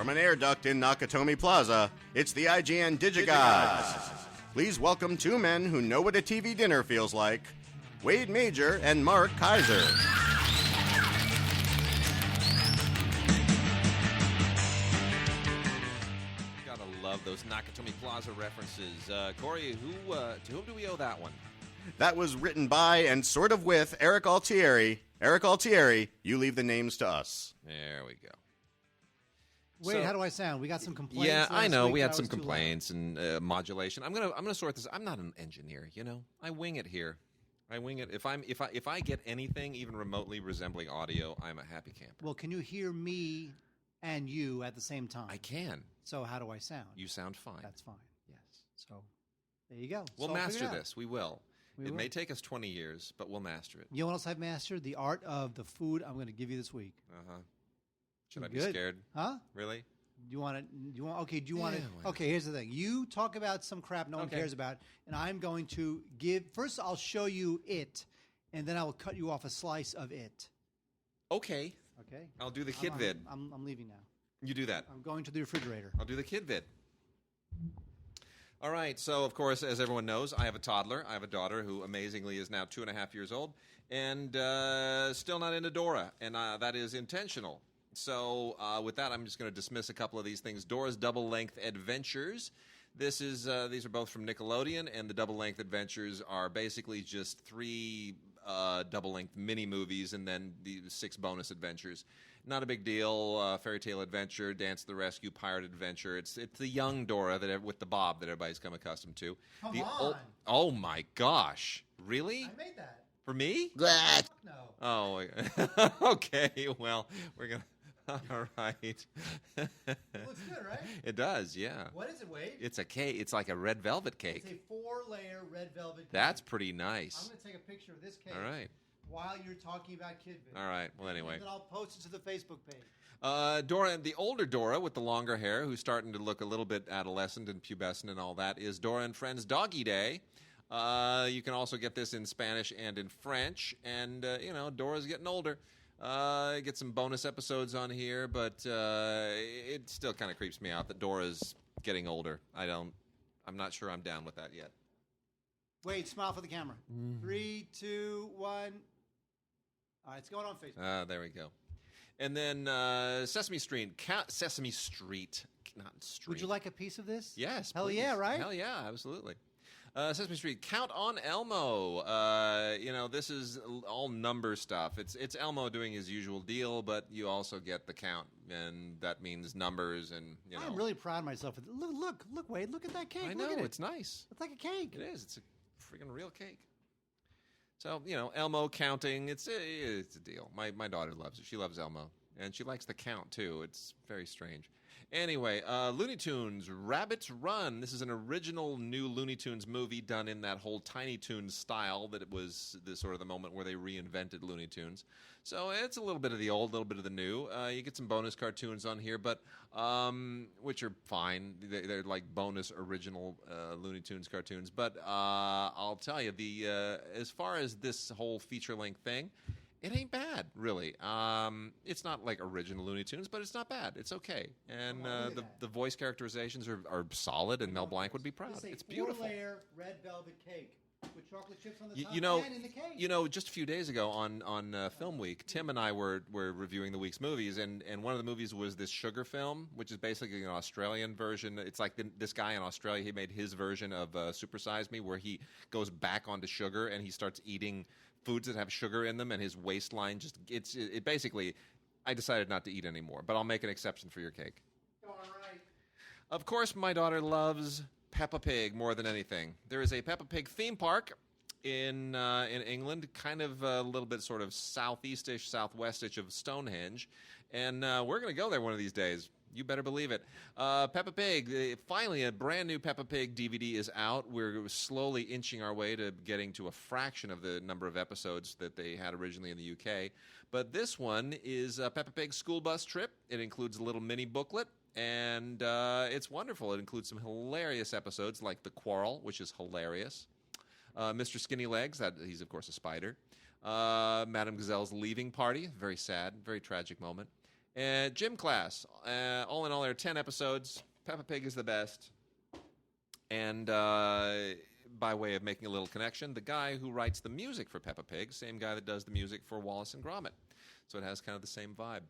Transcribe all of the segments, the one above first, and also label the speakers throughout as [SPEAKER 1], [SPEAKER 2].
[SPEAKER 1] From an air duct in Nakatomi Plaza, it's the IGN Digigods. Please welcome two men who know what a TV dinner feels like, Wade Major and Mark Kaiser.
[SPEAKER 2] Gotta love those Nakatomi Plaza references. Corey, to whom do we owe that one?
[SPEAKER 1] That was written by and sort of with Eric Altieri. Eric Altieri, you leave the names to us.
[SPEAKER 2] There we go.
[SPEAKER 3] Wait, how do I sound? We got some complaints.
[SPEAKER 2] Yeah, I know.
[SPEAKER 3] Week
[SPEAKER 2] we had some complaints and modulation. I'm gonna sort this. I'm not an engineer, you know. I wing it here. I wing it. If I get anything even remotely resembling audio, I'm a happy camper.
[SPEAKER 3] Well, can you hear me and you at the same time?
[SPEAKER 2] I can.
[SPEAKER 3] So how do I sound?
[SPEAKER 2] You sound fine.
[SPEAKER 3] That's fine. Yes. So there you go.
[SPEAKER 2] We'll master this. We will. It may take us 20 years, but we'll master it.
[SPEAKER 3] You know what else I've mastered? The art of the food I'm going to give you this week.
[SPEAKER 2] Should I be scared?
[SPEAKER 3] Huh?
[SPEAKER 2] Really?
[SPEAKER 3] Okay, here's the thing. You talk about some crap no one cares about, and I'm going to give. First, I'll show you it, and then I will cut you off a slice of it.
[SPEAKER 2] Okay.
[SPEAKER 3] Okay.
[SPEAKER 2] I'll do the kid vid.
[SPEAKER 3] I'm leaving now.
[SPEAKER 2] You do that.
[SPEAKER 3] I'm going to the refrigerator.
[SPEAKER 2] I'll do the kid vid. All right. So, of course, as everyone knows, I have a toddler. I have a daughter who amazingly is now 2.5 years old and still not into Dora, and that is intentional. So with that, I'm just going to dismiss a couple of these things. Dora's double-length adventures. These are both from Nickelodeon, and the double-length adventures are basically just 3 double-length mini-movies and then the 6 bonus adventures. Not a big deal. Fairy Tale Adventure, Dance to the Rescue, Pirate Adventure. It's the young Dora with the bob that everybody's come accustomed to.
[SPEAKER 3] Come on.
[SPEAKER 2] Oh my gosh! Really?
[SPEAKER 3] I made that.
[SPEAKER 2] For me?
[SPEAKER 3] No.
[SPEAKER 2] Oh, okay. Well, we're gonna. All right.
[SPEAKER 3] It looks good, right?
[SPEAKER 2] It does, yeah.
[SPEAKER 3] What is it, Wade?
[SPEAKER 2] It's a cake. It's like a red velvet cake.
[SPEAKER 3] It's a 4-layer red velvet cake.
[SPEAKER 2] That's pretty nice.
[SPEAKER 3] I'm going to take a picture of this cake.
[SPEAKER 2] All right.
[SPEAKER 3] While you're talking about Kidvid.
[SPEAKER 2] All right. Well, anyway.
[SPEAKER 3] And then I'll post it to the Facebook page.
[SPEAKER 2] Dora, the older Dora with the longer hair, who's starting to look a little bit adolescent and pubescent and all that, is Dora and Friends Doggie Day. You can also get this in Spanish and in French. And, Dora's getting older. Get some bonus episodes on here, but it still kind of creeps me out that Dora's getting older. I'm not sure I'm down with that yet.
[SPEAKER 3] Wait, smile for the camera. 3, 2, 1. All right, it's going on Facebook.
[SPEAKER 2] There we go. And then Sesame Street, not Street.
[SPEAKER 3] Would you like a piece of this?
[SPEAKER 2] Yes.
[SPEAKER 3] Hell
[SPEAKER 2] please.
[SPEAKER 3] yeah, right?
[SPEAKER 2] Hell yeah, absolutely. Sesame Street, Count on Elmo. This is all number stuff. It's Elmo doing his usual deal, but you also get the count, and that means numbers. And
[SPEAKER 3] I'm really proud of myself. Look, Wade, look at that cake.
[SPEAKER 2] I know,
[SPEAKER 3] look at
[SPEAKER 2] it's nice.
[SPEAKER 3] It's like a cake.
[SPEAKER 2] It is. It's a freaking real cake. So Elmo counting. It's a deal. My daughter loves it. She loves Elmo, and she likes the count too. It's very strange. Anyway, Looney Tunes, Rabbit's Run. This is an original new Looney Tunes movie done in that whole Tiny Toons style that it was the moment where they reinvented Looney Tunes. So it's a little bit of the old, a little bit of the new. You get some bonus cartoons on here, but which are fine. They're like bonus original Looney Tunes cartoons. But I'll tell you, as far as this whole feature-length thing, it ain't bad, really. It's not like original Looney Tunes, but it's not bad. It's okay. And the voice characterizations are solid, and Mel Blanc would be proud. It's beautiful.
[SPEAKER 3] 4-layer red velvet cake with chocolate chips on the top and in the cake.
[SPEAKER 2] Just a few days ago on Film Week, Tim and I were reviewing the week's movies, and one of the movies was this Sugar film, which is basically an Australian version. It's like this guy in Australia, he made his version of Super Size Me, where he goes back onto sugar, and he starts eating foods that have sugar in them, and his waistline it basically, I decided not to eat anymore, but I'll make an exception for your cake.
[SPEAKER 3] All right.
[SPEAKER 2] Of course, my daughter loves Peppa Pig more than anything. There is a Peppa Pig theme park in England, kind of a little bit sort of southeastish, southwestish of Stonehenge, and we're going to go there one of these days. You better believe it. Peppa Pig, finally a brand new Peppa Pig DVD is out. We're slowly inching our way to getting to a fraction of the number of episodes that they had originally in the UK. But this one is Peppa Pig's school bus trip. It includes a little mini booklet, and it's wonderful. It includes some hilarious episodes like The Quarrel, which is hilarious. Mr. Skinny Legs, he's of course a spider. Madame Gazelle's leaving party, very sad, very tragic moment. Gym class. All in all, there are 10 episodes. Peppa Pig is the best. And by way of making a little connection, the guy who writes the music for Peppa Pig, same guy that does the music for Wallace and Gromit. So it has kind of the same vibe.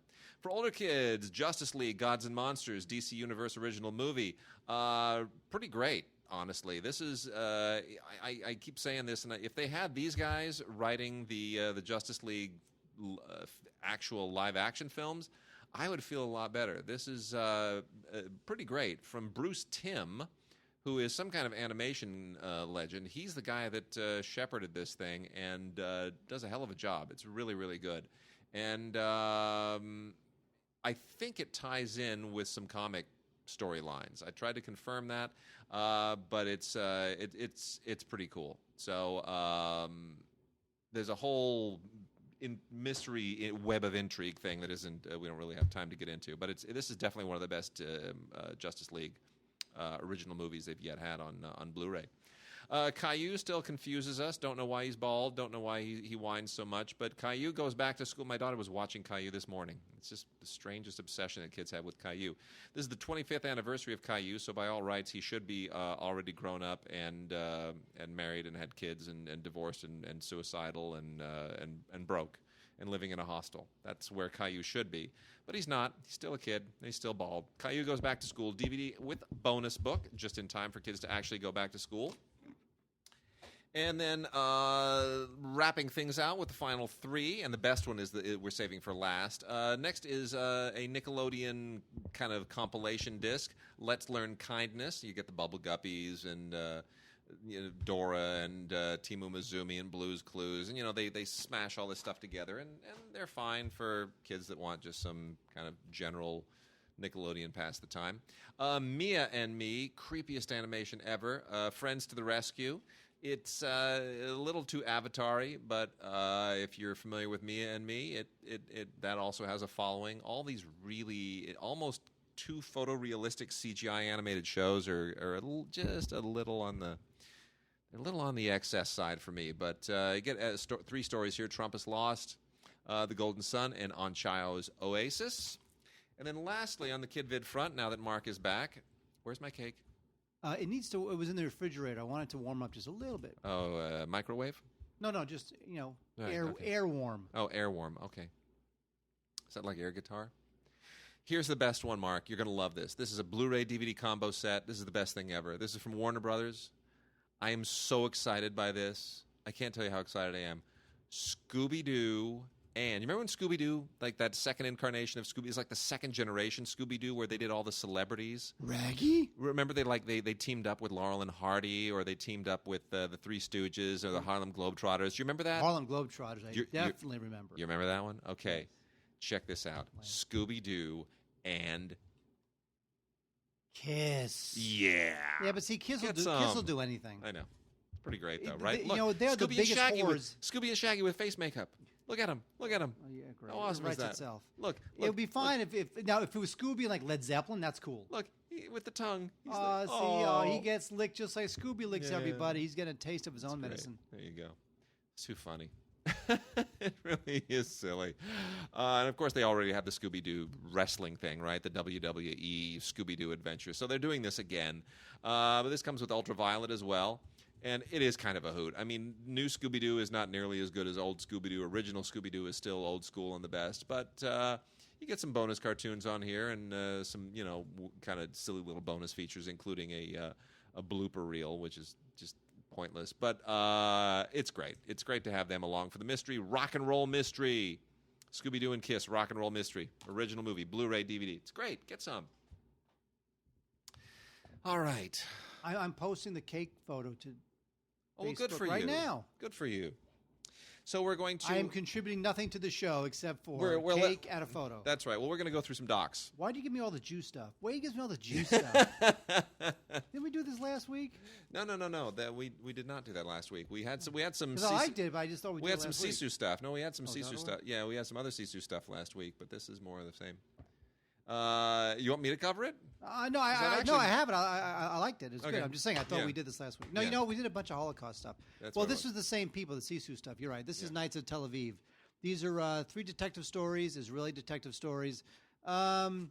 [SPEAKER 2] For older kids, Justice League, Gods and Monsters, DC Universe original movie. Pretty great, honestly. This is, I keep saying this, and if they had these guys writing the Justice League actual live-action films, I would feel a lot better. This is pretty great. From Bruce Timm, who is some kind of animation legend. He's the guy that shepherded this thing and does a hell of a job. It's really, really good. And I think it ties in with some comic storylines. I tried to confirm that, but it's pretty cool. So there's a whole mystery web of intrigue thing that isn't we don't really have time to get into. But this is definitely one of the best Justice League original movies they've yet had on Blu-ray. Caillou still confuses us. Don't know why he's bald. Don't know why he whines so much. But Caillou goes back to school. My daughter was watching Caillou this morning. It's just the strangest obsession that kids have with Caillou. This is the 25th anniversary of Caillou, so by all rights, he should be already grown up and married and had kids and divorced and suicidal and broke and living in a hostel. That's where Caillou should be. But he's not. He's still a kid. And he's still bald. Caillou goes back to school. DVD with bonus book, just in time for kids to actually go back to school. And then wrapping things out with the final three, and the best one is we're saving for last. Next is a Nickelodeon kind of compilation disc, Let's Learn Kindness. You get the Bubble Guppies and Dora and Timu Mizumi and Blue's Clues. And, they smash all this stuff together, and they're fine for kids that want just some kind of general Nickelodeon pass the time. Mia and Me, creepiest animation ever. Friends to the Rescue. It's a little too Avatar-y, but if you're familiar with Mia and Me, that also has a following. All these really almost too photorealistic CGI animated shows are just a little on the excess side for me. But you get three stories here: Trump is Lost, The Golden Sun, and On Chao's Oasis. And then lastly, on the Kid Vid front, now that Mark is back, where's my cake?
[SPEAKER 3] It was in the refrigerator. I want it to warm up just a little bit.
[SPEAKER 2] Oh, microwave?
[SPEAKER 3] No, just,
[SPEAKER 2] Right,
[SPEAKER 3] air warm.
[SPEAKER 2] Oh, air warm. Okay. Is that like air guitar? Here's the best one, Mark. You're going to love this. This is a Blu-ray DVD combo set. This is the best thing ever. This is from Warner Brothers. I am so excited by this. I can't tell you how excited I am. Scooby-Doo. And you remember when Scooby-Doo, like that second incarnation of Scooby, is like the second generation Scooby-Doo where they did all the celebrities?
[SPEAKER 3] Raggy?
[SPEAKER 2] Remember they teamed up with Laurel and Hardy, or they teamed up with the Three Stooges or the Harlem Globetrotters. Do you remember that?
[SPEAKER 3] Harlem Globetrotters, I definitely remember.
[SPEAKER 2] You remember that one? Okay. Check this out. Scooby-Doo and
[SPEAKER 3] Kiss.
[SPEAKER 2] Yeah.
[SPEAKER 3] Yeah, but see, Kiss will do anything.
[SPEAKER 2] I know. It's pretty great, though, right?
[SPEAKER 3] Look, they're the biggest whores.
[SPEAKER 2] Scooby and Shaggy with face makeup. Look at him. Oh, yeah,
[SPEAKER 3] great.
[SPEAKER 2] How awesome is that?
[SPEAKER 3] Itself.
[SPEAKER 2] Look,
[SPEAKER 3] it would be fine if if it was Scooby like Led Zeppelin. That's cool.
[SPEAKER 2] Look, with the tongue.
[SPEAKER 3] He gets licked just like Scooby licks everybody. He's getting a taste of his own medicine.
[SPEAKER 2] There you go. It's too funny. It really is silly. And of course, they already have the Scooby-Doo wrestling thing, right? The WWE Scooby-Doo adventure. So they're doing this again. But this comes with Ultraviolet as well. And it is kind of a hoot. I mean, new Scooby-Doo is not nearly as good as old Scooby-Doo. Original Scooby-Doo is still old school and the best. But you get some bonus cartoons on here and some, kind of silly little bonus features, including a blooper reel, which is just pointless. But it's great. It's great to have them along for the mystery. Rock and Roll Mystery. Scooby-Doo and Kiss, Rock and Roll Mystery. Original movie, Blu-ray, DVD. It's great. Get some. All right.
[SPEAKER 3] I'm posting the cake photo to Facebook
[SPEAKER 2] good for
[SPEAKER 3] right
[SPEAKER 2] you.
[SPEAKER 3] now.
[SPEAKER 2] Good for you. So we're going to...
[SPEAKER 3] I am contributing nothing to the show except for cake and a photo.
[SPEAKER 2] That's right. Well, we're going to go through some docs.
[SPEAKER 3] Why do you give me all the juice stuff? Why do you give me all the juice stuff? Didn't we do this last week?
[SPEAKER 2] No. We did not do that last week. We had some.
[SPEAKER 3] I did, but I just thought we did
[SPEAKER 2] had some
[SPEAKER 3] last week.
[SPEAKER 2] Sisu stuff. No, we had some Sisu stuff. Yeah, we had some other Sisu stuff last week, but this is more of the same. You want me to cover it?
[SPEAKER 3] No, I haven't. I liked it. It's good. I'm just saying. I thought we did this last week. No, we did a bunch of Holocaust stuff. This was the same people, the Sisu stuff. You're right. This is Knights of Tel Aviv. These are 3 detective stories, Israeli detective stories. I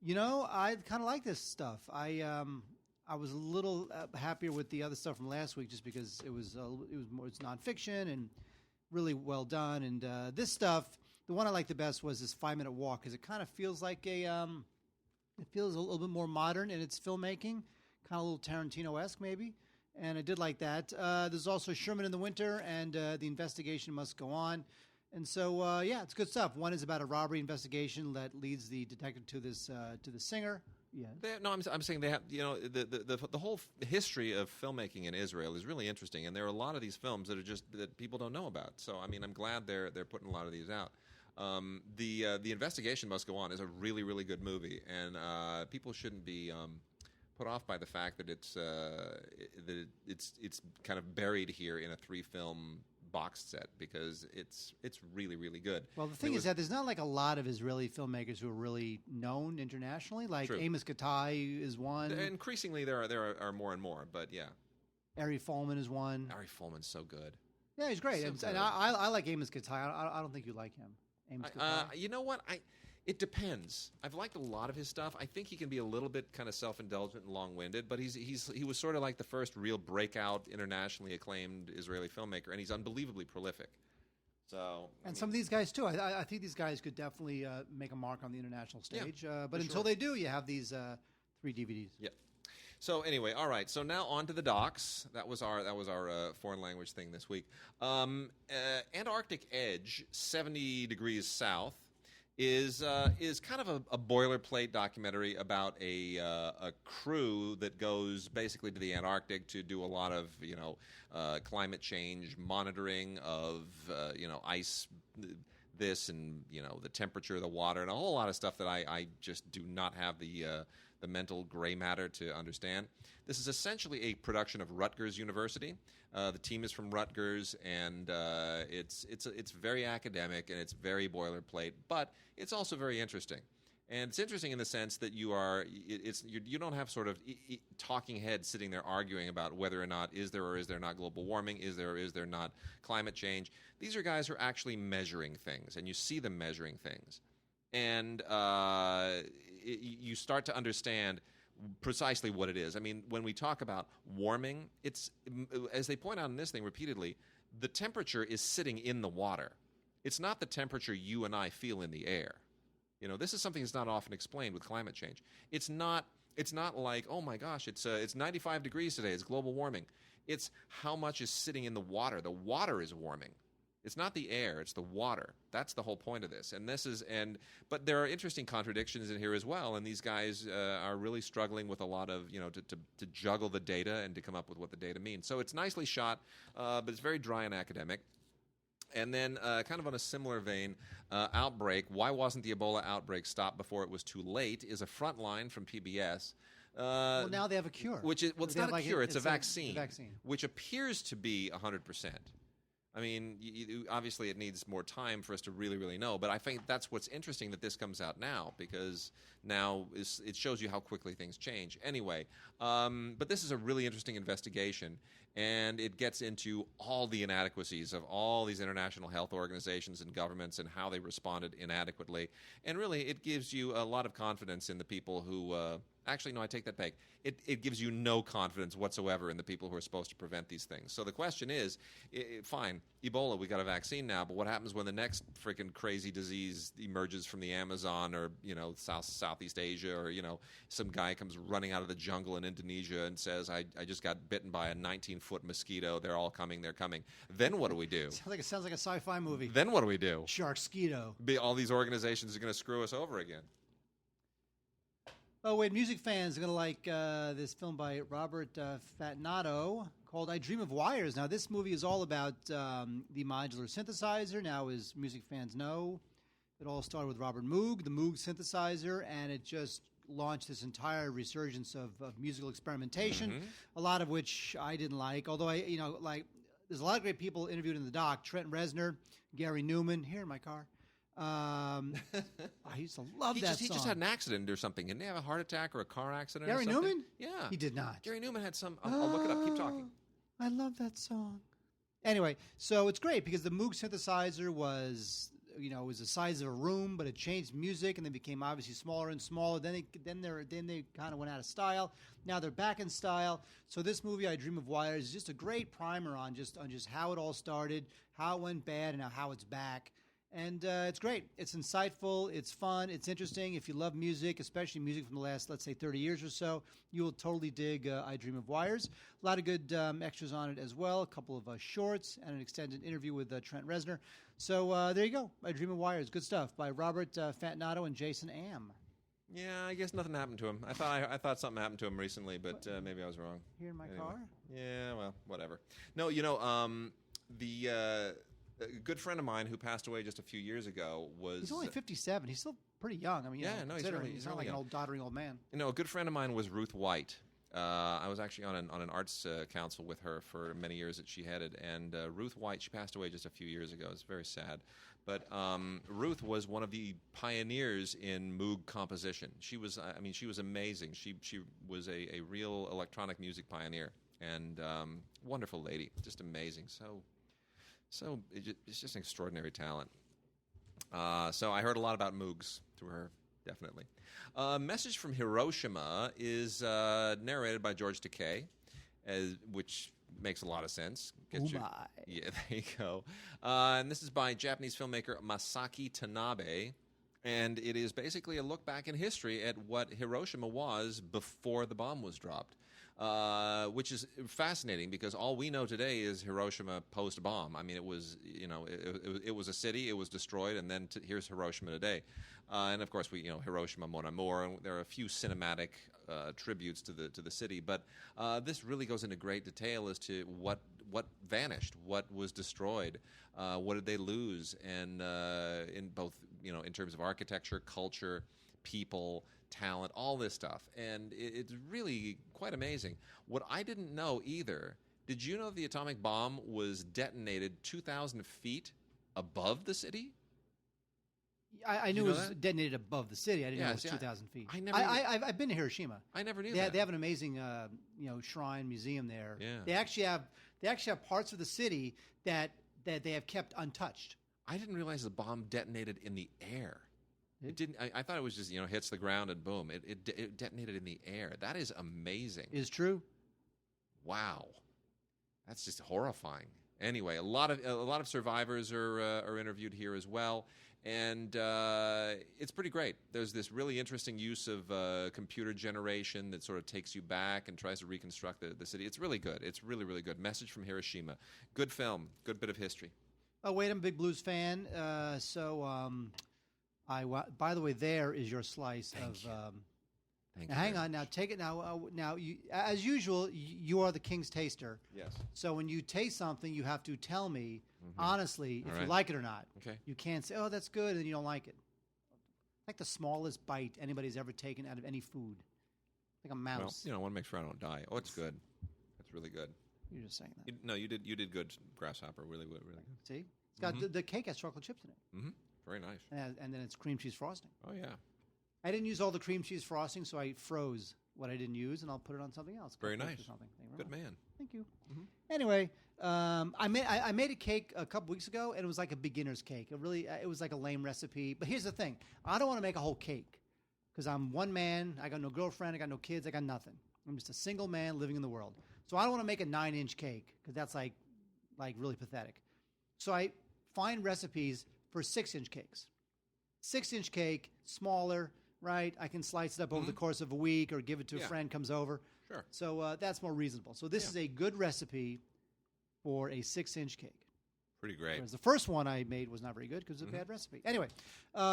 [SPEAKER 3] kind of like this stuff. I was a little happier with the other stuff from last week, just because it's nonfiction and really well done. And this stuff, the one I liked the best was this 5-minute walk, because it kind of feels like it feels a little bit more modern in its filmmaking, kind of a little Tarantino-esque maybe. And I did like that. There's also Sherman in the Winter and The Investigation Must Go On. And so, it's good stuff. One is about a robbery investigation that leads the detective to the singer. Yeah.
[SPEAKER 2] I'm saying they have, the whole history of filmmaking in Israel is really interesting, and there are a lot of these films that people don't know about. So, I mean, I'm glad they're putting a lot of these out. The Investigation Must Go On is a really, really good movie, and people shouldn't be put off by the fact that it's kind of buried here in a 3-film box set, because it's really, really good.
[SPEAKER 3] Well, the thing is that there's not like a lot of Israeli filmmakers who are really known internationally. Like
[SPEAKER 2] True.
[SPEAKER 3] Amos Gatai is one.
[SPEAKER 2] Increasingly, there are more and more. But yeah,
[SPEAKER 3] Ari Folman is one.
[SPEAKER 2] Ari Folman's so good.
[SPEAKER 3] Yeah, he's great.
[SPEAKER 2] So
[SPEAKER 3] and I like Amos Gatai. I don't think you like him. Amos Gatai.
[SPEAKER 2] You know what? It depends. I've liked a lot of his stuff. I think he can be a little bit kind of self-indulgent and long-winded, but he was sort of like the first real breakout, internationally acclaimed Israeli filmmaker, and he's unbelievably prolific. So,
[SPEAKER 3] some of these guys too. I think these guys could definitely make a mark on the international stage. But until
[SPEAKER 2] sure.
[SPEAKER 3] they do, you have these 3 DVDs.
[SPEAKER 2] Yeah. So anyway, all right. So now on to the docs. That was our foreign language thing this week. Antarctic Edge, 70 degrees south, is kind of a boilerplate documentary about a crew that goes basically to the Antarctic to do a lot of climate change monitoring of ice, this and the temperature of the water and a whole lot of stuff that I just do not have the mental gray matter to understand. This is essentially a production of Rutgers University. The team is from Rutgers, and it's very academic and it's very boilerplate, but it's also very interesting. And it's interesting in the sense that you don't have sort of talking heads sitting there arguing about whether or not is there or is there not global warming, is there or is there not climate change. These are guys who are actually measuring things, and you see them measuring things. And you start to understand precisely what it is. I mean, when we talk about warming, it's, as they point out in this thing repeatedly, the temperature is sitting in the water. It's not the temperature you and I feel in the air. This is something that's not often explained with climate change. It's not like, oh my gosh, it's 95 degrees today, it's global warming. It's how much is sitting in the water. The water is warming. It's not the air, it's the water. That's the whole point of this. But there are interesting contradictions in here as well, and these guys are really struggling with a lot of, to juggle the data and to come up with what the data means. So it's nicely shot, but it's very dry and academic. And then, kind of on a similar vein, Outbreak, Why Wasn't the Ebola Outbreak Stopped Before It Was Too Late, is a Frontline from PBS.
[SPEAKER 3] Well, now they have a cure.
[SPEAKER 2] It's not a cure, it's a vaccine.
[SPEAKER 3] A vaccine.
[SPEAKER 2] Which appears to be 100%. I mean, obviously it needs more time for us to really, really know, but I think that's what's interesting that this comes out now, because now it shows you how quickly things change. Anyway, but this is a really interesting investigation, and it gets into all the inadequacies of all these international health organizations and governments and how they responded inadequately. And really, it gives you a lot of confidence in the people who... Actually, no, I take that back. It gives you no confidence whatsoever in the people who are supposed to prevent these things. So the question is, fine, Ebola, we got a vaccine now, but what happens when the next freaking crazy disease emerges from the Amazon or, Southeast Asia, or, some guy comes running out of the jungle in Indonesia and says, I just got bitten by a 19-foot mosquito. They're all coming. They're coming. Then what do we do?
[SPEAKER 3] Sounds like a sci-fi movie.
[SPEAKER 2] Then what do we do?
[SPEAKER 3] Sharkskeeto.
[SPEAKER 2] All these organizations are going to screw us over again.
[SPEAKER 3] Oh, wait, music fans are going to like this film by Robert Fatinato called I Dream of Wires. Now, this movie is all about the modular synthesizer. Now, as music fans know, it all started with Robert Moog, the Moog synthesizer, and it just launched this entire resurgence of musical experimentation, a lot of which I didn't like. Although, there's a lot of great people interviewed in the doc. Trent Reznor, Gary Newman, here in my car. I used to love that song.
[SPEAKER 2] He just had an accident or something. Didn't he have a heart attack or a car accident
[SPEAKER 3] Gary
[SPEAKER 2] or something?
[SPEAKER 3] Newman?
[SPEAKER 2] Yeah.
[SPEAKER 3] He did not.
[SPEAKER 2] Gary Newman had some... I'll look it up. Keep talking.
[SPEAKER 3] I love that song. Anyway, so it's great because the Moog synthesizer was it was the size of a room, but it changed music, and they became obviously smaller and smaller. Then they kind of went out of style. Now they're back in style. So this movie, I Dream of Wires, is just a great primer on just how it all started, how it went bad, and how it's back. And it's great. It's insightful. It's fun. It's interesting. If you love music, especially music from the last, let's say, 30 years or so, you will totally dig I Dream of Wires. A lot of good extras on it as well. A couple of shorts and an extended interview with Trent Reznor. So there you go. I Dream of Wires. Good stuff by Robert Fantinato and Jason Am.
[SPEAKER 2] Yeah, I guess nothing happened to him. I thought something happened to him recently, but maybe I was wrong.
[SPEAKER 3] Here in my car?
[SPEAKER 2] Yeah, well, whatever. No, a good friend of mine who passed away just a few years ago was...
[SPEAKER 3] He's only 57. He's still pretty young. I mean, he's not like an old doddering old man.
[SPEAKER 2] A good friend of mine was Ruth White. I was actually on an arts council with her for many years that she headed, and Ruth White, she passed away just a few years ago. It's very sad. But Ruth was one of the pioneers in Moog composition. She was amazing. She was a real electronic music pioneer, and wonderful lady, just amazing. So it's just an extraordinary talent. So I heard a lot about Moogs through her, definitely. Message from Hiroshima is narrated by George Takei, which makes a lot of sense. Yeah, there you go. And this is by Japanese filmmaker Masaki Tanabe, and it is basically a look back in history at what Hiroshima was before the bomb was dropped. Which is fascinating because all we know today is Hiroshima post-bomb. I mean, it was it was a city, it was destroyed, and then here's Hiroshima today. And of course, Hiroshima, Mon Amour, and there are a few cinematic tributes to the city. But this really goes into great detail as to what vanished, what was destroyed, what did they lose, and in both in terms of architecture, culture, people, talent, all this stuff. And it's really quite amazing. What I didn't know either, did you know the atomic bomb was detonated 2,000 feet above the city?
[SPEAKER 3] I knew it was detonated above the city. I didn't know it was 2,000 feet. I've been to Hiroshima.
[SPEAKER 2] I never knew that.
[SPEAKER 3] They have an amazing shrine museum there.
[SPEAKER 2] Yeah.
[SPEAKER 3] They actually have parts of the city that they have kept untouched.
[SPEAKER 2] I didn't realize the bomb detonated in the air. It didn't. I thought it was just hits the ground and boom. It detonated in the air. That is amazing.
[SPEAKER 3] Is true.
[SPEAKER 2] Wow, that's just horrifying. Anyway, a lot of survivors are interviewed here as well, and it's pretty great. There's this really interesting use of computer generation that sort of takes you back and tries to reconstruct the city. It's really good. It's really, really good. Message from Hiroshima. Good film. Good bit of history.
[SPEAKER 3] Oh wait, I'm a big blues fan. By the way, there is your slice of.
[SPEAKER 2] Thank
[SPEAKER 3] now,
[SPEAKER 2] you
[SPEAKER 3] hang on. Now, take it. Now, you, as usual, you are the king's taster.
[SPEAKER 2] Yes.
[SPEAKER 3] So when you taste something, you have to tell me honestly if
[SPEAKER 2] All
[SPEAKER 3] you
[SPEAKER 2] right.
[SPEAKER 3] like it or not.
[SPEAKER 2] Okay.
[SPEAKER 3] You can't say, "Oh, that's good," and you don't like it. Like the smallest bite anybody's ever taken out of any food, like a mouse.
[SPEAKER 2] Well, I want to make sure I don't die. Oh, it's good. It's really good.
[SPEAKER 3] You're just saying that.
[SPEAKER 2] You did good, Grasshopper. Really, really good.
[SPEAKER 3] See, it's got the cake has chocolate chips in it.
[SPEAKER 2] Mm-hmm. Very nice.
[SPEAKER 3] And then it's cream cheese frosting.
[SPEAKER 2] Oh yeah.
[SPEAKER 3] I didn't use all the cream cheese frosting, so I froze what I didn't use, and I'll put it on something else.
[SPEAKER 2] Very
[SPEAKER 3] Cupcakes
[SPEAKER 2] nice.
[SPEAKER 3] Or something.
[SPEAKER 2] Good man.
[SPEAKER 3] Thank you.
[SPEAKER 2] Mm-hmm.
[SPEAKER 3] Anyway, I made a cake a couple weeks ago, and it was like a beginner's cake. It was like a lame recipe. But here's the thing: I don't want to make a whole cake because I'm one man. I got no girlfriend. I got no kids. I got nothing. I'm just a single man living in the world. So I don't want to make a 9-inch cake because that's like really pathetic. So I find recipes for 6-inch cakes. 6-inch cake, smaller, right? I can slice it up over the course of a week or give it to a friend comes over.
[SPEAKER 2] Sure.
[SPEAKER 3] So that's more reasonable. So this is a good recipe for a 6-inch cake.
[SPEAKER 2] Pretty great.
[SPEAKER 3] Whereas the first one I made was not very good because it was a bad recipe. Anyway,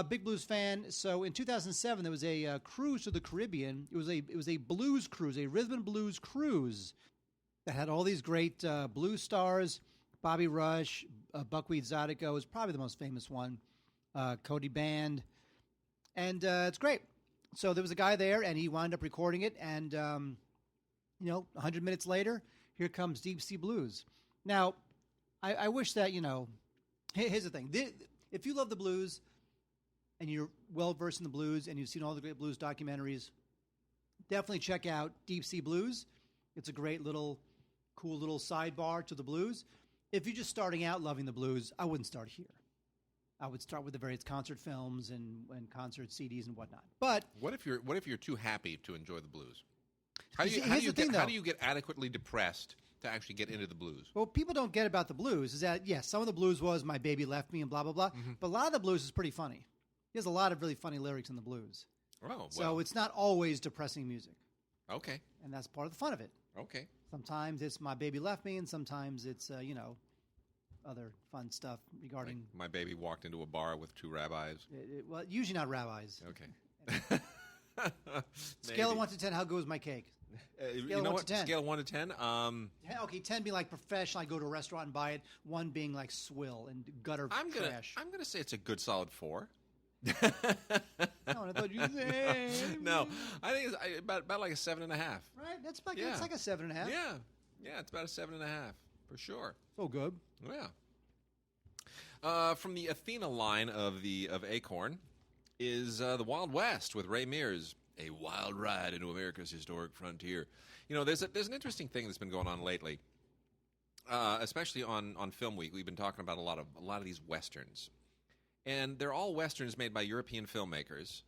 [SPEAKER 3] big blues fan. So in 2007, there was a cruise to the Caribbean. It was a blues cruise, a rhythm and blues cruise that had all these great blues stars. Bobby Rush, Buckwheat Zydeco was probably the most famous one. Cody Band. And it's great. So there was a guy there, and he wound up recording it. And, 100 minutes later, here comes Deep Sea Blues. Now, I wish that, here's the thing. If you love the blues and you're well-versed in the blues and you've seen all the great blues documentaries, definitely check out Deep Sea Blues. It's a great cool little sidebar to the blues. If you're just starting out loving the blues, I wouldn't start here. I would start with the various concert films and concert CDs and whatnot. But
[SPEAKER 2] what if you're too happy to enjoy the blues? How do you get adequately depressed to actually get into the blues?
[SPEAKER 3] Well, people don't get about the blues is that, yes, some of the blues was My Baby Left Me and blah, blah, blah. But a lot of the blues is pretty funny. There's a lot of really funny lyrics in the blues.
[SPEAKER 2] Oh, well.
[SPEAKER 3] So it's not always depressing music.
[SPEAKER 2] Okay.
[SPEAKER 3] And that's part of the fun of it.
[SPEAKER 2] Okay.
[SPEAKER 3] Sometimes it's My Baby Left Me, and sometimes it's, other fun stuff regarding...
[SPEAKER 2] Like my baby walked into a bar with two rabbis.
[SPEAKER 3] Well, usually not rabbis.
[SPEAKER 2] Okay.
[SPEAKER 3] Scale of 1 to 10, how good was my cake?
[SPEAKER 2] You know what? Scale of 1 to 10?
[SPEAKER 3] Okay, 10 being like professional, I go to a restaurant and buy it. 1 being like swill and gutter trash.
[SPEAKER 2] I'm gonna say it's a good solid 4.
[SPEAKER 3] I thought you said.
[SPEAKER 2] No, I think it's about like a 7.5.
[SPEAKER 3] Right, that's like it's like a 7.5.
[SPEAKER 2] Yeah, it's about a 7.5 for sure.
[SPEAKER 3] So good.
[SPEAKER 2] Yeah. From the Athena line of Acorn is the Wild West with Ray Mears. A wild ride into America's historic frontier. You know, there's an interesting thing that's been going on lately, especially on Film Week. We've been talking about a lot of these westerns, and they're all westerns made by European filmmakers.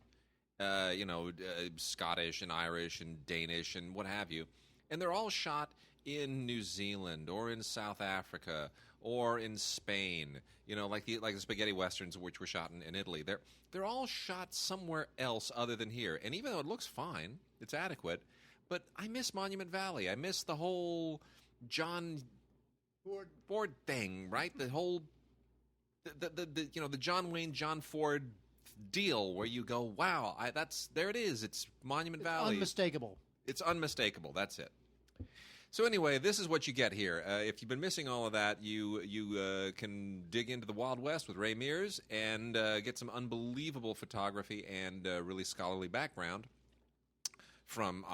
[SPEAKER 2] Scottish and Irish and Danish and what have you, and they're all shot in New Zealand or in South Africa or in Spain. You know, like the spaghetti westerns, which were shot in Italy. They're all shot somewhere else other than here. And even though it looks fine, it's adequate. But I miss Monument Valley. I miss the whole John Ford thing, right? The whole the John Wayne John Ford deal where you go, wow, there it is. It's Monument Valley.
[SPEAKER 3] Unmistakable.
[SPEAKER 2] It's unmistakable. That's it. So anyway, this is what you get here. If you've been missing all of that, you can dig into the Wild West with Ray Mears and get some unbelievable photography and really scholarly background from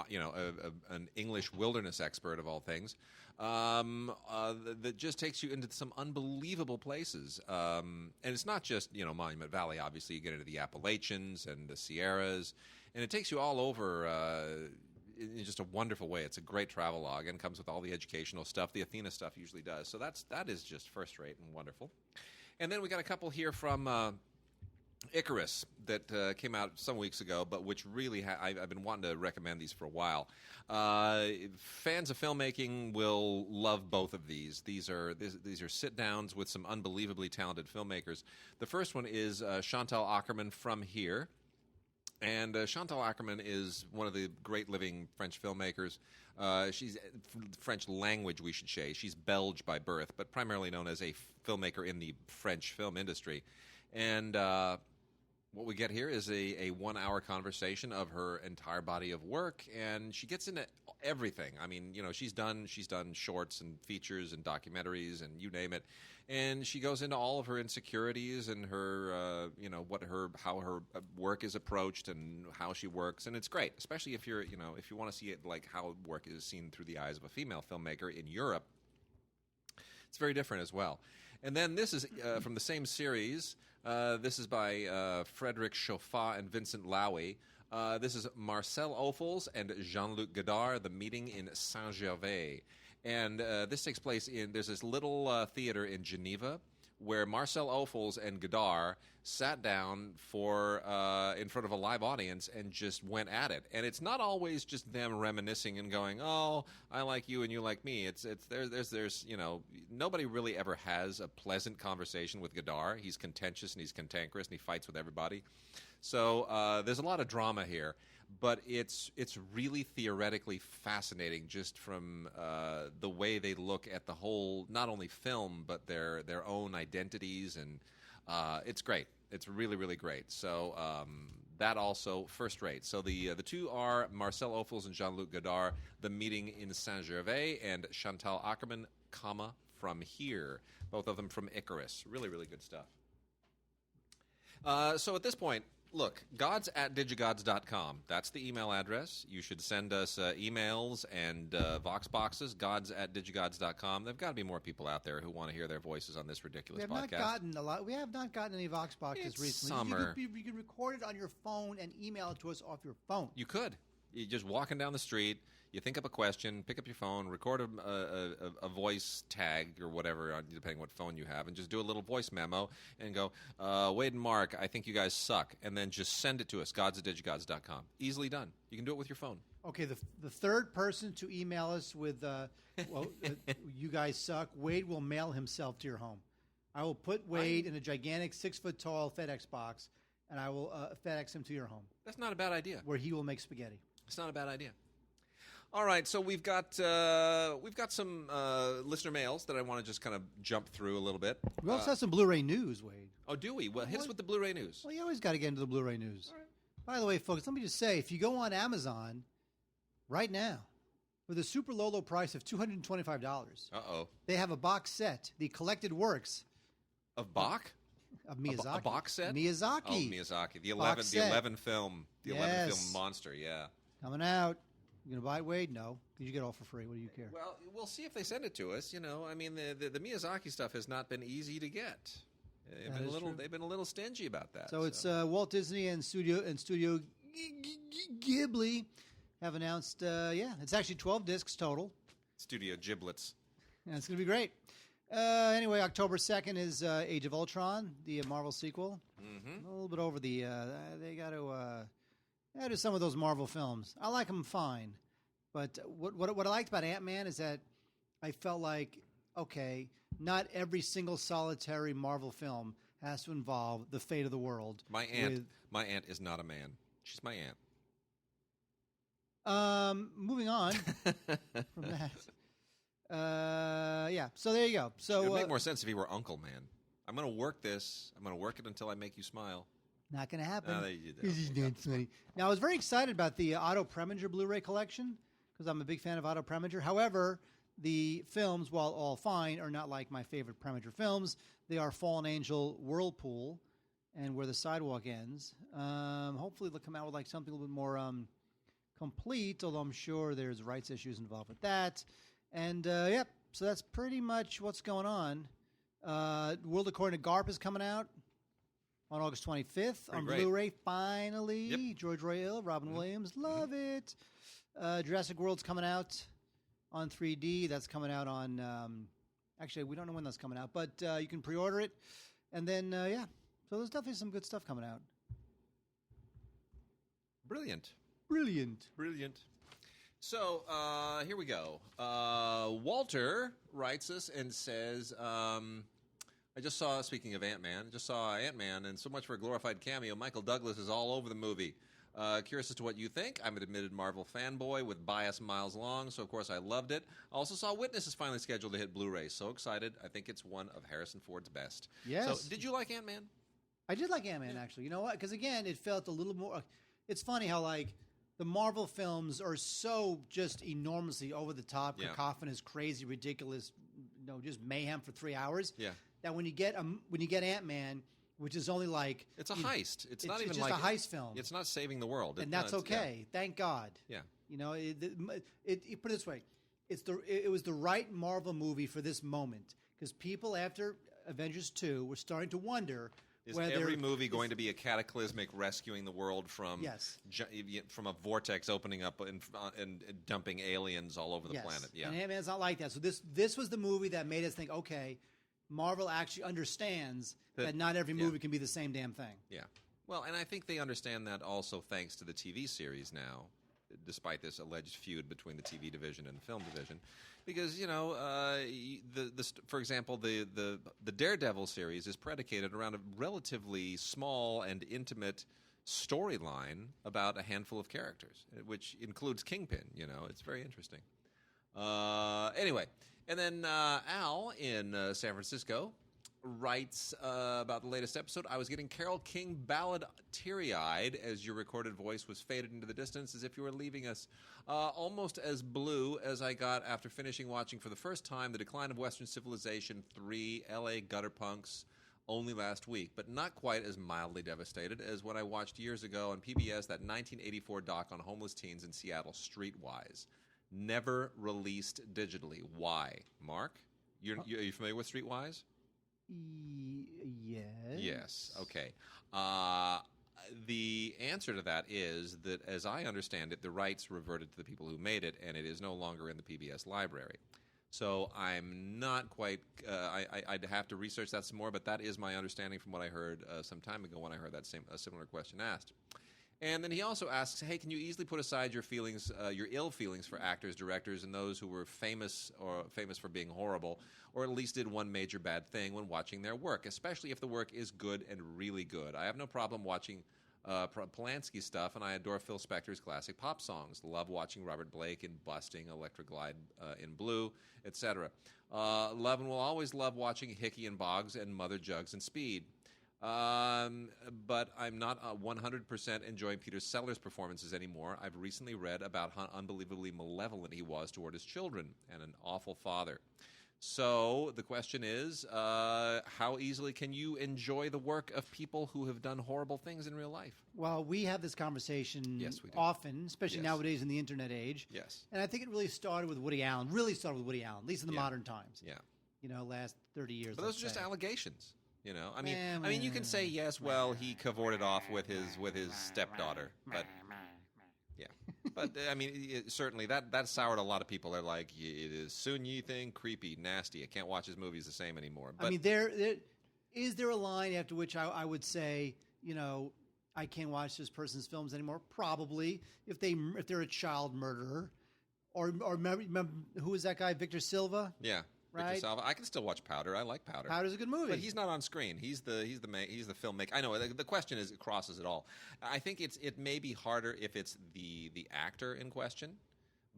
[SPEAKER 2] an English wilderness expert of all things that just takes you into some unbelievable places. And it's not just Monument Valley. Obviously, you get into the Appalachians and the Sierras, and it takes you all over. In just a wonderful way. It's a great travelogue and comes with all the educational stuff. The Athena stuff usually does. So that is just first rate and wonderful. And then we got a couple here from Icarus that came out some weeks ago, but which really I've been wanting to recommend these for a while. Fans of filmmaking will love both of these. These are sit downs with some unbelievably talented filmmakers. The first one is Chantal Akerman from here. And Chantal Akerman is one of the great living French filmmakers. She's French language, we should say. She's Belge by birth, but primarily known as a filmmaker in the French film industry. And what we get here is a 1-hour conversation of her entire body of work, and she gets into everything. I mean, she's done shorts and features and documentaries and you name it. And she goes into all of her insecurities and her, how her work is approached and how she works, and it's great, especially if you want to see it like how work is seen through the eyes of a female filmmaker in Europe. It's very different as well. And then this is from the same series. This is by Frederic Chauffat and Vincent Lowy. This is Marcel Ophuls and Jean-Luc Godard, The Meeting in Saint-Gervais. And this takes place there's this little theater in Geneva where Marcel Ophuls and Godard sat down in front of a live audience and just went at it. And it's not always just them reminiscing and going, "Oh, I like you and you like me." There's nobody really ever has a pleasant conversation with Godard. He's contentious and he's cantankerous and he fights with everybody. So there's a lot of drama here. But it's really theoretically fascinating just from the way they look at the whole, not only film, but their own identities. And it's great. It's really, really great. So that also first rate. So the two are Marcel Ophuls and Jean-Luc Godard, The Meeting in Saint-Gervais, and Chantal Akerman, From Here. Both of them from Icarus. Really, really good stuff. So at this point, look, gods@digigods.com. That's the email address. You should send us emails and Vox boxes, gods@digigods.com. There've got to be more people out there who want to hear their voices on this ridiculous podcast.
[SPEAKER 3] We have not gotten any Vox boxes
[SPEAKER 2] It's
[SPEAKER 3] recently.
[SPEAKER 2] Summer.
[SPEAKER 3] You can record it on your phone and email it to us off your phone.
[SPEAKER 2] You could. You're just walking down the street. You think up a question, pick up your phone, record a voice tag or whatever, depending what phone you have, and just do a little voice memo and go, Wade and Mark, I think you guys suck. And then just send it to us, gods@digigods.com. Easily done. You can do it with your phone.
[SPEAKER 3] Okay, the third person to email us with, you guys suck, Wade will mail himself to your home. I will put Wade in a gigantic 6-foot-tall FedEx box, and I will FedEx him to your home.
[SPEAKER 2] That's not a bad idea.
[SPEAKER 3] Where he will make spaghetti.
[SPEAKER 2] It's not a bad idea. All right, so we've got some listener mails that I want to just kind of jump through a little bit.
[SPEAKER 3] We also have some Blu-ray news, Wade.
[SPEAKER 2] Oh, do we? Well, hit us with the Blu-ray news.
[SPEAKER 3] Well, you always got to get into the Blu-ray news.
[SPEAKER 2] All right.
[SPEAKER 3] By the way, folks, let me just say, if you go on Amazon right now for the super low price of $225, they have a box set, the collected works
[SPEAKER 2] of Bach.
[SPEAKER 3] Of Miyazaki.
[SPEAKER 2] A box set?
[SPEAKER 3] Miyazaki.
[SPEAKER 2] Oh, Miyazaki. The 11 film monster, yeah.
[SPEAKER 3] Coming out. You going to buy it, Wade? No. Because you get it all for free. What do you care?
[SPEAKER 2] Well, we'll see if they send it to us. You know, I mean, the Miyazaki stuff has not been easy to get. They've been a little stingy about that.
[SPEAKER 3] So it's Walt Disney and Studio Ghibli have announced, it's actually 12 discs total.
[SPEAKER 2] Studio Giblets.
[SPEAKER 3] And it's going to be great. Anyway, October 2nd is Age of Ultron, the Marvel sequel. Mm-hmm. A little bit over the... they got to... do some of those Marvel films. I like them fine. But what I liked about Ant-Man is that I felt like, okay, not every single solitary Marvel film has to involve the fate of the world.
[SPEAKER 2] My aunt is not a man. She's my aunt.
[SPEAKER 3] Moving on from that. So there you go. So
[SPEAKER 2] it would make more sense if he were Uncle Man. I'm going to work this. I'm going to work it until I make you smile.
[SPEAKER 3] Not going to happen.
[SPEAKER 2] No,
[SPEAKER 3] Now, I was very excited about the Otto Preminger Blu-ray collection because I'm a big fan of Otto Preminger. However, the films, while all fine, are not like my favorite Preminger films. They are Fallen Angel, Whirlpool, and Where the Sidewalk Ends. Hopefully, they'll come out with like something a little bit more complete, although I'm sure there's rights issues involved with that. And, so that's pretty much what's going on. World According to Garp is coming out on August 25th on Blu-ray, finally.
[SPEAKER 2] Yep.
[SPEAKER 3] George Royale, Robin Williams, love it. Jurassic World's coming out on 3D. That's coming out on, actually, we don't know when that's coming out, but you can pre-order it. And then, so there's definitely some good stuff coming out.
[SPEAKER 2] Brilliant. So, here we go. Walter writes us and says... I just saw, speaking of Ant-Man, Ant-Man, and so much for a glorified cameo. Michael Douglas is all over the movie. Curious as to what you think. I'm an admitted Marvel fanboy with bias miles long, so of course I loved it. I also saw Witness is finally scheduled to hit Blu-ray. So excited. I think it's one of Harrison Ford's best.
[SPEAKER 3] Yes.
[SPEAKER 2] So, did you like Ant-Man?
[SPEAKER 3] I did like Ant-Man, actually. You know what? Because, again, it felt a little more... It's funny how, like, the Marvel films are so just enormously over the top, cacophonous, crazy, ridiculous, just mayhem for 3 hours.
[SPEAKER 2] Yeah.
[SPEAKER 3] That when you get Ant-Man, which is only like
[SPEAKER 2] it's a heist. It's not even
[SPEAKER 3] just
[SPEAKER 2] like
[SPEAKER 3] a heist film.
[SPEAKER 2] It's not saving the world,
[SPEAKER 3] and that's okay. Yeah. Thank God.
[SPEAKER 2] Yeah.
[SPEAKER 3] It put it this way, it was the right Marvel movie for this moment because people after Avengers 2 were starting to wonder.
[SPEAKER 2] Is every movie going to be a cataclysmic rescuing the world from from a vortex opening up and dumping aliens all over the planet? Yeah,
[SPEAKER 3] and Ant-Man's not like that. So this was the movie that made us think, okay, Marvel actually understands that not every movie can be the same damn thing.
[SPEAKER 2] Yeah. Well, and I think they understand that also thanks to the TV series now, despite this alleged feud between the TV division and the film division. Because, for example, the Daredevil series is predicated around a relatively small and intimate storyline about a handful of characters, which includes Kingpin. It's very interesting. Anyway, and then Al in San Francisco writes about the latest episode. I was getting Carole King ballad teary-eyed as your recorded voice was faded into the distance as if you were leaving us. Almost as blue as I got after finishing watching for the first time The Decline of Western Civilization 3 L.A. Gutter Punks only last week, but not quite as mildly devastated as when I watched years ago on PBS that 1984 doc on homeless teens in Seattle, Streetwise. Never released digitally. Why? Mark? Are you familiar with Streetwise?
[SPEAKER 3] Yes.
[SPEAKER 2] Yes. Okay. the answer to that is that, as I understand it, the rights reverted to the people who made it, and it is no longer in the PBS library. So I'm not quite. I'd have to research that some more, but that is my understanding from what I heard some time ago when I heard that a similar question asked. And then he also asks, "Hey, can you easily put aside your feelings, your ill feelings for actors, directors, and those who were famous for being horrible, or at least did one major bad thing when watching their work, especially if the work is good and really good? I have no problem watching Polanski stuff, and I adore Phil Spector's classic pop songs. Love watching Robert Blake in Busting, Electric Glide in Blue, etc. Love and will always love watching Hickey and Boggs and Mother Jugs and Speed. But I'm not 100% enjoying Peter Sellers' performances anymore. I've recently read about how unbelievably malevolent he was toward his children and an awful father." So the question is, how easily can you enjoy the work of people who have done horrible things in real life?
[SPEAKER 3] Well, we have this conversation
[SPEAKER 2] Yes, we do.
[SPEAKER 3] often, especially
[SPEAKER 2] Yes.
[SPEAKER 3] nowadays in the internet age.
[SPEAKER 2] Yes.
[SPEAKER 3] And I think it really started with Woody Allen, at least in the
[SPEAKER 2] Yeah.
[SPEAKER 3] modern times.
[SPEAKER 2] Yeah.
[SPEAKER 3] Last 30 years.
[SPEAKER 2] But those
[SPEAKER 3] let's
[SPEAKER 2] are just
[SPEAKER 3] say.
[SPEAKER 2] allegations. I mean, you can say yes. Well, he cavorted off with his stepdaughter, but yeah. But I mean, certainly that soured a lot of people. They're like, it is Sun Yi thing, creepy, nasty. I can't watch his movies the same anymore. But
[SPEAKER 3] I mean, is there a line after which I would say, I can't watch this person's films anymore? Probably, if they're a child murderer, or remember who was that guy, Victor Silva?
[SPEAKER 2] yeah,
[SPEAKER 3] Right.
[SPEAKER 2] Victor Salva. I can still watch Powder. I like Powder.
[SPEAKER 3] Powder's a good movie,
[SPEAKER 2] But he's not on screen. He's the filmmaker. I know the question is, it crosses it all. I think it may be harder if it's the actor in question.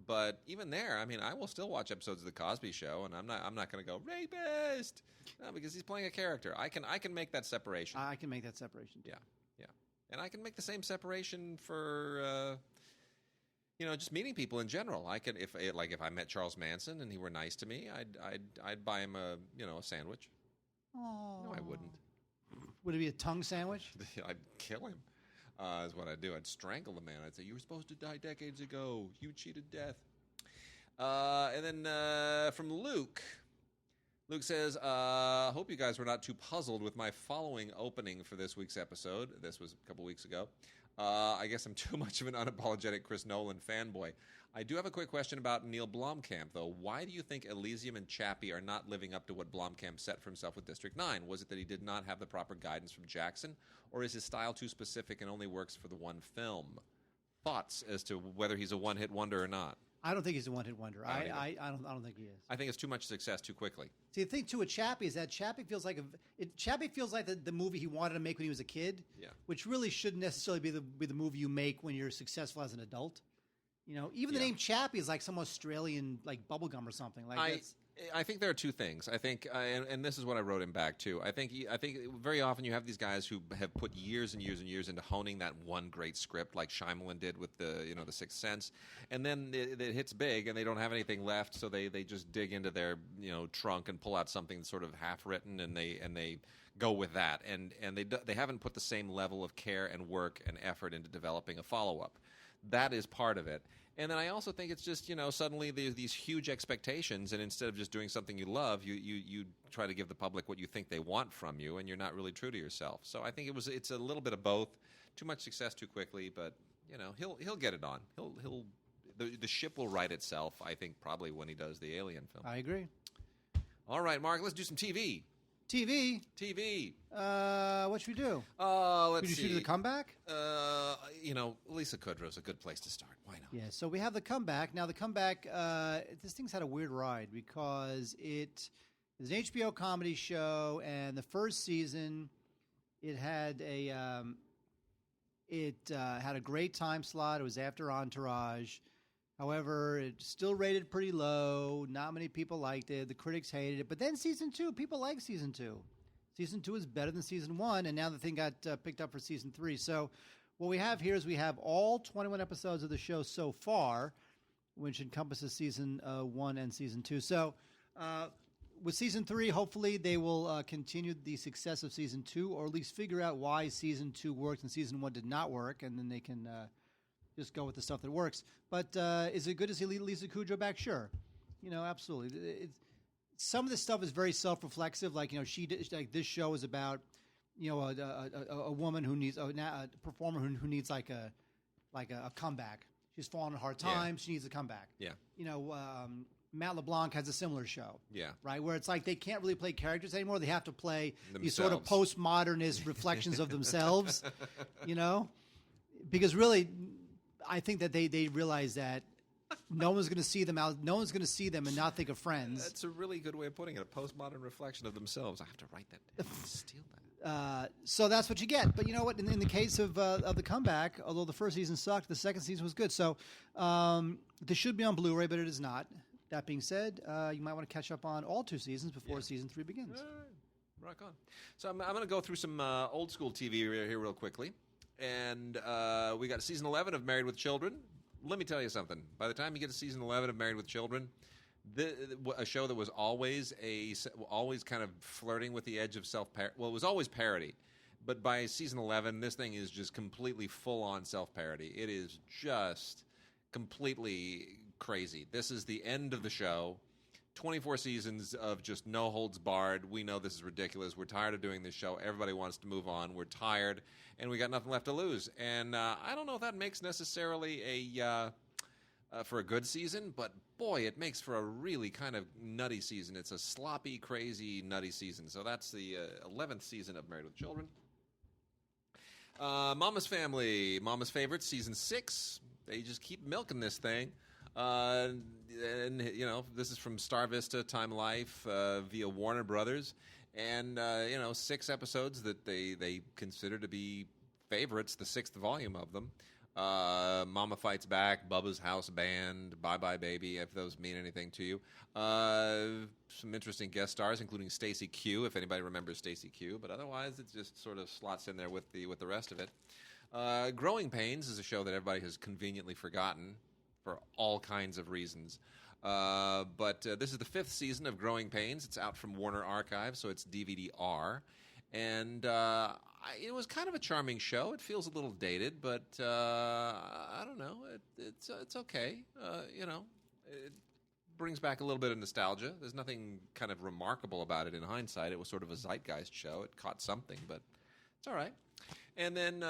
[SPEAKER 2] But even there, I mean, I will still watch episodes of The Cosby Show, and I'm not going to go rapist, no, because he's playing a character. I can make that separation.
[SPEAKER 3] I can make that separation too.
[SPEAKER 2] Yeah, and I can make the same separation for just meeting people in general. I could if I met Charles Manson and he were nice to me, I'd buy him a sandwich.
[SPEAKER 3] Oh,
[SPEAKER 2] No, I wouldn't.
[SPEAKER 3] Would it be a tongue sandwich?
[SPEAKER 2] I'd kill him. Is what I'd do. I'd strangle the man. I'd say, "You were supposed to die decades ago. You cheated death." And then from Luke. Luke says, "Hope you guys were not too puzzled with my following opening for this week's episode." This was a couple weeks ago. I guess I'm too much of an unapologetic Chris Nolan fanboy. I do have a quick question about Neil Blomkamp, though. Why do you think Elysium and Chappie are not living up to what Blomkamp set for himself with District 9? Was it that he did not have the proper guidance from Jackson, or is his style too specific and only works for the one film? Thoughts as to whether he's a one-hit wonder or not?
[SPEAKER 3] I don't think he's a one-hit wonder.
[SPEAKER 2] I
[SPEAKER 3] I don't think he is.
[SPEAKER 2] I think it's too much success too quickly.
[SPEAKER 3] See, the thing too with Chappie is that Chappie feels like the movie he wanted to make when he was a kid.
[SPEAKER 2] Yeah.
[SPEAKER 3] Which really shouldn't necessarily be the movie you make when you're successful as an adult. Even the
[SPEAKER 2] Yeah.
[SPEAKER 3] name Chappie is like some Australian like bubblegum or something. Like
[SPEAKER 2] I think there are two things. I think, and this is what I wrote him back to. I think very often you have these guys who have put years and years and years into honing that one great script, like Shyamalan did with the Sixth Sense, and then it hits big and they don't have anything left, so they just dig into their trunk and pull out something that's sort of half written, and they go with that, and they haven't put the same level of care and work and effort into developing a follow up. That is part of it. And then I also think it's just, suddenly there's these huge expectations, and instead of just doing something you love, you try to give the public what you think they want from you, and you're not really true to yourself. So I think it's a little bit of both. Too much success too quickly, but he'll get it on. The ship will right itself, I think, probably when he does the Alien film.
[SPEAKER 3] I agree. All
[SPEAKER 2] All right, Mark, let's do some TV.
[SPEAKER 3] TV. What should we do?
[SPEAKER 2] Let's
[SPEAKER 3] Should
[SPEAKER 2] see.
[SPEAKER 3] we do the comeback?
[SPEAKER 2] Lisa Kudrow's a good place to start. Why not?
[SPEAKER 3] Yeah, so we have the comeback. Now, the comeback, this thing's had a weird ride because it is an HBO comedy show, and the first season, it had a great time slot. It was after Entourage. However, it still rated pretty low. Not many people liked it. The critics hated it. But then season 2, people like season 2. Season 2 is better than season 1, and now the thing got picked up for season 3. So what we have here is we have all 21 episodes of the show so far, which encompasses season 1 and season 2. So with season 3, hopefully they will continue the success of season 2, or at least figure out why season 2 worked and season 1 did not work, and then they can just go with the stuff that works. But is it good to see Lisa Kudrow back? Sure. Absolutely. Some of this stuff is very self-reflexive. Like, this show is about a woman who needs a performer who needs like a comeback. She's fallen on hard times. She needs a comeback.
[SPEAKER 2] Yeah.
[SPEAKER 3] Matt LeBlanc has a similar show.
[SPEAKER 2] Yeah.
[SPEAKER 3] Right, where it's like they can't really play characters anymore. They have to play
[SPEAKER 2] themselves.
[SPEAKER 3] These sort of postmodernist reflections of themselves. Because really, I think that they realize that no one's going to see them out. No one's going to see them and not think of Friends.
[SPEAKER 2] That's a really good way of putting it. A postmodern reflection of themselves. I have to write that down. Steal that.
[SPEAKER 3] So that's what you get. But you know what? In the case of the comeback, although the first season sucked, the second season was good. So this should be on Blu-ray, but it is not. That being said, you might want to catch up on all 2 seasons before season 3 begins.
[SPEAKER 2] Rock on. So I'm going to go through some old school TV here real quickly. And we got season 11 of Married with Children. Let me tell you something. By the time you get to season 11 of Married with Children, a show that was always kind of flirting with the edge of it was always parody. But by season 11, this thing is just completely full-on self-parody. It is just completely crazy. This is the end of the show. 24 seasons of just no holds barred. We know this is ridiculous. We're tired of doing this show. Everybody wants to move on. We're tired, and we got nothing left to lose. And I don't know if that makes necessarily for a good season, but boy, it makes for a really kind of nutty season. It's a sloppy, crazy, nutty season. So that's the 11th season of Married with Children. Mama's Family, Mama's Favorites, season 6. They just keep milking this thing. And this is from Star Vista, Time Life, via Warner Brothers, and 6 episodes that they consider to be favorites, the 6th volume of them. Mama Fights Back, Bubba's House Band, Bye Bye Baby, if those mean anything to you. Some interesting guest stars, including Stacey Q, if anybody remembers Stacey Q, but otherwise it just sort of slots in there with the rest of it. Growing Pains is a show that everybody has conveniently forgotten for all kinds of reasons. But this is the 5th season of Growing Pains. It's out from Warner Archive, so it's DVD-R. And it was kind of a charming show. It feels a little dated, but I don't know. It's okay. It brings back a little bit of nostalgia. There's nothing kind of remarkable about it in hindsight. It was sort of a zeitgeist show. It caught something, but it's all right. And then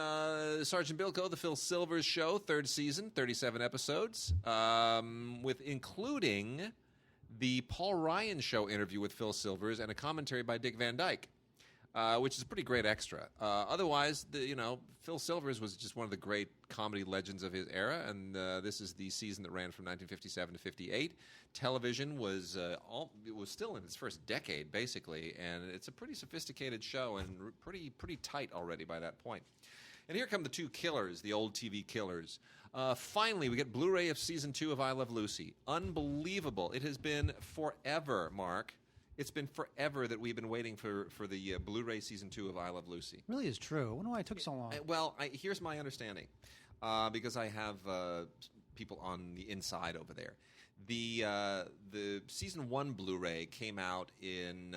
[SPEAKER 2] Sergeant Bilko, the Phil Silvers Show, 3rd season, 37 episodes, with including the Paul Ryan Show interview with Phil Silvers and a commentary by Dick Van Dyke, which is a pretty great extra. Otherwise, Phil Silvers was just one of the great comedy legends of his era, and this is the season that ran from 1957 to 58. Television was still in its first decade, basically, and it's a pretty sophisticated show and pretty tight already by that point. And here come the 2 killers, the old TV killers. Finally, we get Blu-ray of season 2 of I Love Lucy. Unbelievable! It has been forever, Mark. It's been forever that we've been waiting for the Blu-ray season 2 of I Love Lucy.
[SPEAKER 3] Really is true. I wonder why it took so long.
[SPEAKER 2] Well, here's my understanding, because I have people on the inside over there. The season 1 Blu-ray came out in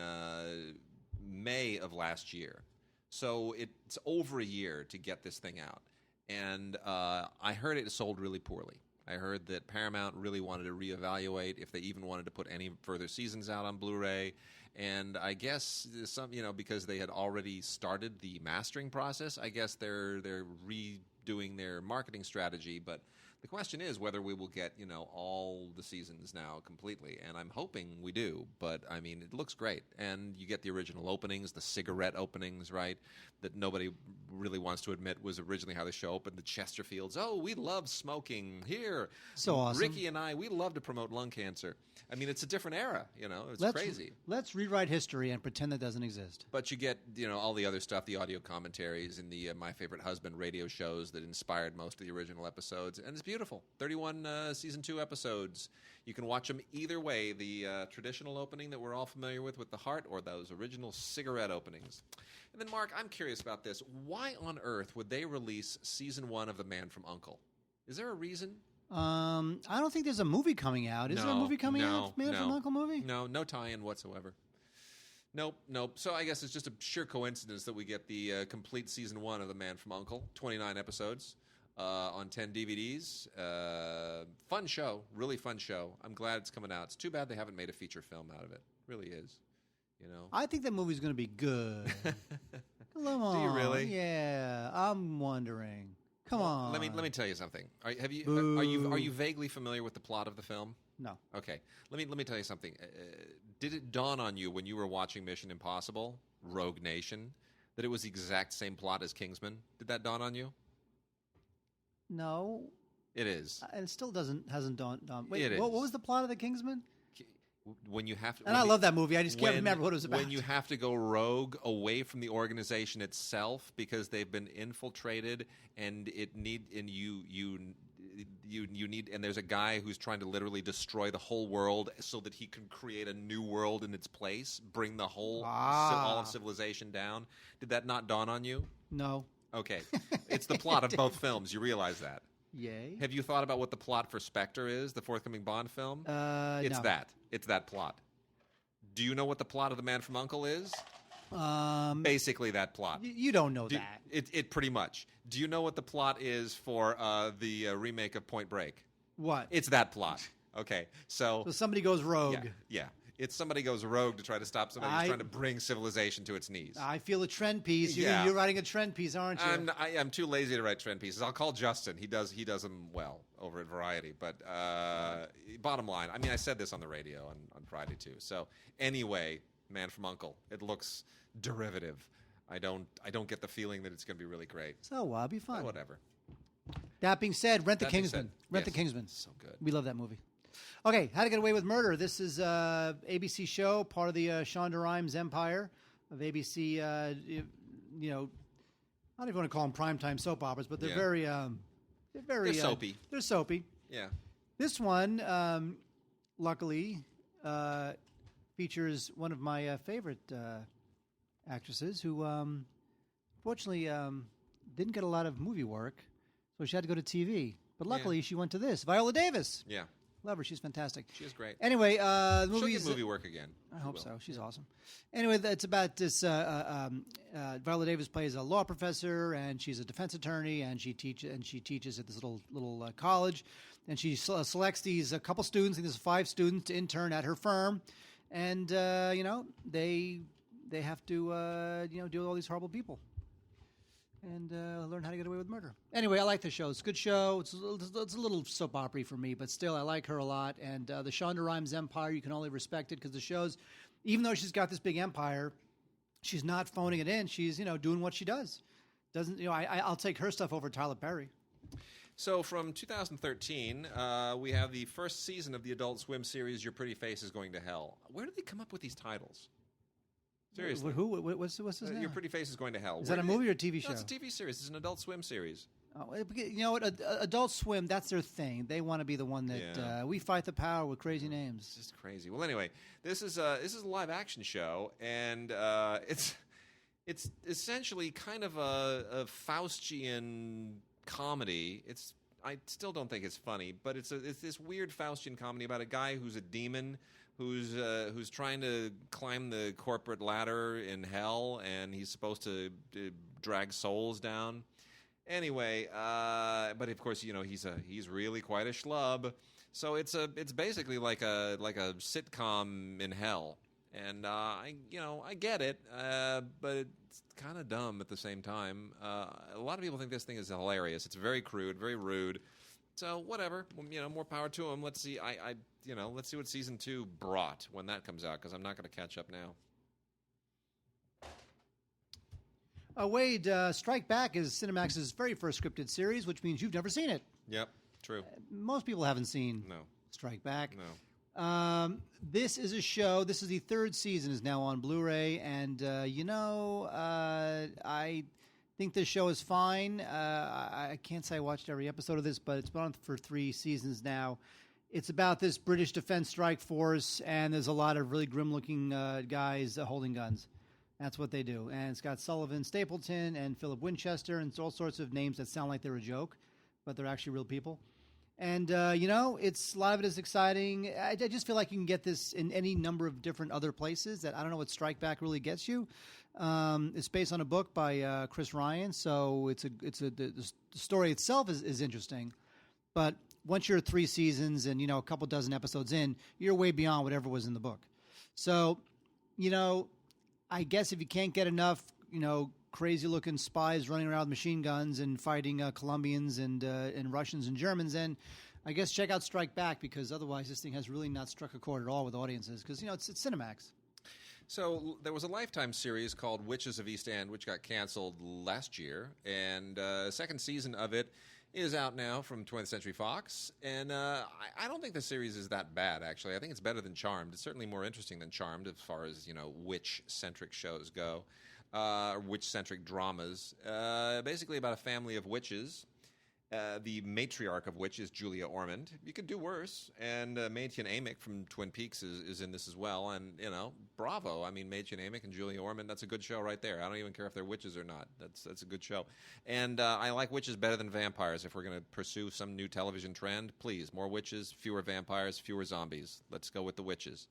[SPEAKER 2] May of last year, so it's over a year to get this thing out. And I heard it sold really poorly. I heard that Paramount really wanted to reevaluate if they even wanted to put any further seasons out on Blu-ray. And I guess because they had already started the mastering process, I guess they're redoing their marketing strategy. But the question is whether we will get, all the seasons now completely. And I'm hoping we do. But, I mean, it looks great. And you get the original openings, the cigarette openings, right, that nobody really wants to admit was originally how the show opened. The Chesterfields. Oh, we love smoking here.
[SPEAKER 3] So awesome.
[SPEAKER 2] Ricky and I, we love to promote lung cancer. I mean, it's a different era, It's crazy.
[SPEAKER 3] Let's rewrite history and pretend that doesn't exist.
[SPEAKER 2] But you get, all the other stuff, the audio commentaries and the My Favorite Husband radio shows that inspired most of the original episodes. And it's beautiful. 31 season 2 episodes. You can watch them either way, the traditional opening that we're all familiar with the heart, or those original cigarette openings. And then, Mark, I'm curious about this. Why on earth would they release season 1 of The Man from U.N.C.L.E.? Is there a reason?
[SPEAKER 3] I don't think there's a movie coming out. Is there a movie coming out? Man from U.N.C.L.E. movie?
[SPEAKER 2] No tie-in whatsoever. Nope. So I guess it's just a sheer coincidence that we get the complete season 1 of The Man from U.N.C.L.E., 29 episodes on 10 DVDs. Fun show, really fun show. I'm glad it's coming out. It's too bad they haven't made a feature film out of it. Really is.
[SPEAKER 3] I think that movie's going to be good. Come on.
[SPEAKER 2] Do you really?
[SPEAKER 3] Yeah, I'm wondering. Come on.
[SPEAKER 2] Let me tell you something. Are
[SPEAKER 3] Boo.
[SPEAKER 2] you vaguely familiar with the plot of the film?
[SPEAKER 3] No.
[SPEAKER 2] Okay. Let me tell you something. Did it dawn on you when you were watching Mission Impossible, Rogue Nation, that it was the exact same plot as Kingsman? Did that dawn on you?
[SPEAKER 3] No.
[SPEAKER 2] It is.
[SPEAKER 3] And it still hasn't dawned. Wait,
[SPEAKER 2] It
[SPEAKER 3] what
[SPEAKER 2] is.
[SPEAKER 3] was the plot of the Kingsman?
[SPEAKER 2] When you have to,
[SPEAKER 3] And I love that movie. I just can't remember what it was about.
[SPEAKER 2] When you have to go rogue away from the organization itself because they've been infiltrated, and you need, and there's a guy who's trying to literally destroy the whole world so that he can create a new world in its place, bring the whole all of civilization down. Did that not dawn on you?
[SPEAKER 3] No.
[SPEAKER 2] Okay, it's the plot of both films. You realize that?
[SPEAKER 3] Yay.
[SPEAKER 2] Have you thought about what the plot for Spectre is, the forthcoming Bond film? It's
[SPEAKER 3] no.
[SPEAKER 2] that. It's that plot. Do you know what the plot of The Man from U.N.C.L.E. is? Basically that plot.
[SPEAKER 3] You don't know that.
[SPEAKER 2] It pretty much. Do you know what the plot is for the remake of Point Break?
[SPEAKER 3] What?
[SPEAKER 2] It's that plot. Okay, so
[SPEAKER 3] somebody goes rogue.
[SPEAKER 2] Yeah. It's somebody goes rogue to try to stop somebody who's trying to bring civilization to its knees.
[SPEAKER 3] I feel a trend piece.
[SPEAKER 2] Yeah.
[SPEAKER 3] You're writing a trend piece, aren't you?
[SPEAKER 2] I'm too lazy to write trend pieces. I'll call Justin. He does them well over at Variety. But bottom line, I mean, I said this on the radio on Friday too. So anyway, Man from U.N.C.L.E., it looks derivative. I don't get the feeling that it's going to be really great.
[SPEAKER 3] So it'll be fun.
[SPEAKER 2] Whatever.
[SPEAKER 3] That being said, Rent the Kingsman. Rent the
[SPEAKER 2] Yes.
[SPEAKER 3] Kingsman.
[SPEAKER 2] So good.
[SPEAKER 3] We love that movie. Okay, How to Get Away with Murder. This is ABC show, part of the Shonda Rhimes empire of ABC. I don't even want to call them primetime soap operas, but they're very,
[SPEAKER 2] They're soapy.
[SPEAKER 3] They're soapy.
[SPEAKER 2] Yeah.
[SPEAKER 3] This one, luckily, features one of my favorite actresses who, fortunately, didn't get a lot of movie work, so she had to go to TV. But luckily, she went to this. Viola Davis.
[SPEAKER 2] Yeah.
[SPEAKER 3] Love her. She's fantastic.
[SPEAKER 2] She is great.
[SPEAKER 3] Anyway, the
[SPEAKER 2] She'll
[SPEAKER 3] movie's...
[SPEAKER 2] get movie work again.
[SPEAKER 3] I hope so. She's awesome. Anyway, it's about this... Viola Davis plays a law professor, and she's a defense attorney, and she teaches at this little college, and she selects these a couple students, I think there's 5 students, to intern at her firm, and they have to deal with all these horrible people. And learn how to get away with murder. Anyway, I like the show. It's a good show. It's a little soap opera for me, but still, I like her a lot. And the Shonda Rhimes empire, you can only respect it because the show's, even though she's got this big empire, she's not phoning it in. She's doing what she does. I'll take her stuff over Tyler Perry.
[SPEAKER 2] So from 2013, we have the first season of the Adult Swim series, Your Pretty Face is Going to Hell. Where do they come up with these titles? Seriously.
[SPEAKER 3] Who? What's his name?
[SPEAKER 2] Your Pretty Face is Going to Hell.
[SPEAKER 3] Is that a movie or a TV show?
[SPEAKER 2] No, it's a TV series. It's an Adult Swim series.
[SPEAKER 3] Oh, you know what? Adult Swim, that's their thing. They want to be the one that we fight the power with crazy names.
[SPEAKER 2] It's just crazy. Well, anyway, this is a live action show, and it's essentially kind of a Faustian comedy. I still don't think it's funny, but it's this weird Faustian comedy about a guy who's a demon who's trying to climb the corporate ladder in hell, and he's supposed to drag souls down. Anyway, but of course, he's really quite a schlub. So it's basically like a sitcom in hell, and I get it, but it's kind of dumb at the same time. A lot of people think this thing is hilarious. It's very crude, very rude. So whatever, more power to them. Let's see. Let's see what season 2 brought when that comes out, because I'm not going to catch up now.
[SPEAKER 3] Wade, Strike Back is Cinemax's very first scripted series, which means you've never seen it.
[SPEAKER 2] Yep, true.
[SPEAKER 3] Most people haven't seen Strike Back.
[SPEAKER 2] No.
[SPEAKER 3] This is a show. This is the 3rd season, is now on Blu-ray, and I think this show is fine. I can't say I watched every episode of this, but it's been on for 3 seasons now. It's about this British Defense Strike Force, and there's a lot of really grim-looking guys holding guns. That's what they do. And it's got Sullivan Stapleton and Philip Winchester, and it's all sorts of names that sound like they're a joke, but they're actually real people. And, it's a lot of it is exciting. I just feel like you can get this in any number of different other places that I don't know what Strike Back really gets you. It's based on a book by Chris Ryan, so the story itself is interesting. But once you're 3 seasons and, a couple dozen episodes in, you're way beyond whatever was in the book. So, I guess if you can't get enough, crazy-looking spies running around with machine guns and fighting Colombians and Russians and Germans. And I guess check out Strike Back, because otherwise this thing has really not struck a chord at all with audiences, because, it's Cinemax.
[SPEAKER 2] So there was a Lifetime series called Witches of East End, which got canceled last year, and second season of it is out now from 20th Century Fox, and I don't think the series is that bad, actually. I think it's better than Charmed. It's certainly more interesting than Charmed as far as, witch-centric shows go, or witch-centric dramas. Basically about a family of witches, the matriarch of which is Julia Ormond. You could do worse, and Mädchen Amick from Twin Peaks is in this as well, and, bravo. I mean, Mädchen Amick and Julia Ormond, that's a good show right there. I don't even care if they're witches or not. That's a good show. And I like witches better than vampires. If we're going to pursue some new television trend, please, more witches, fewer vampires, fewer zombies. Let's go with the witches.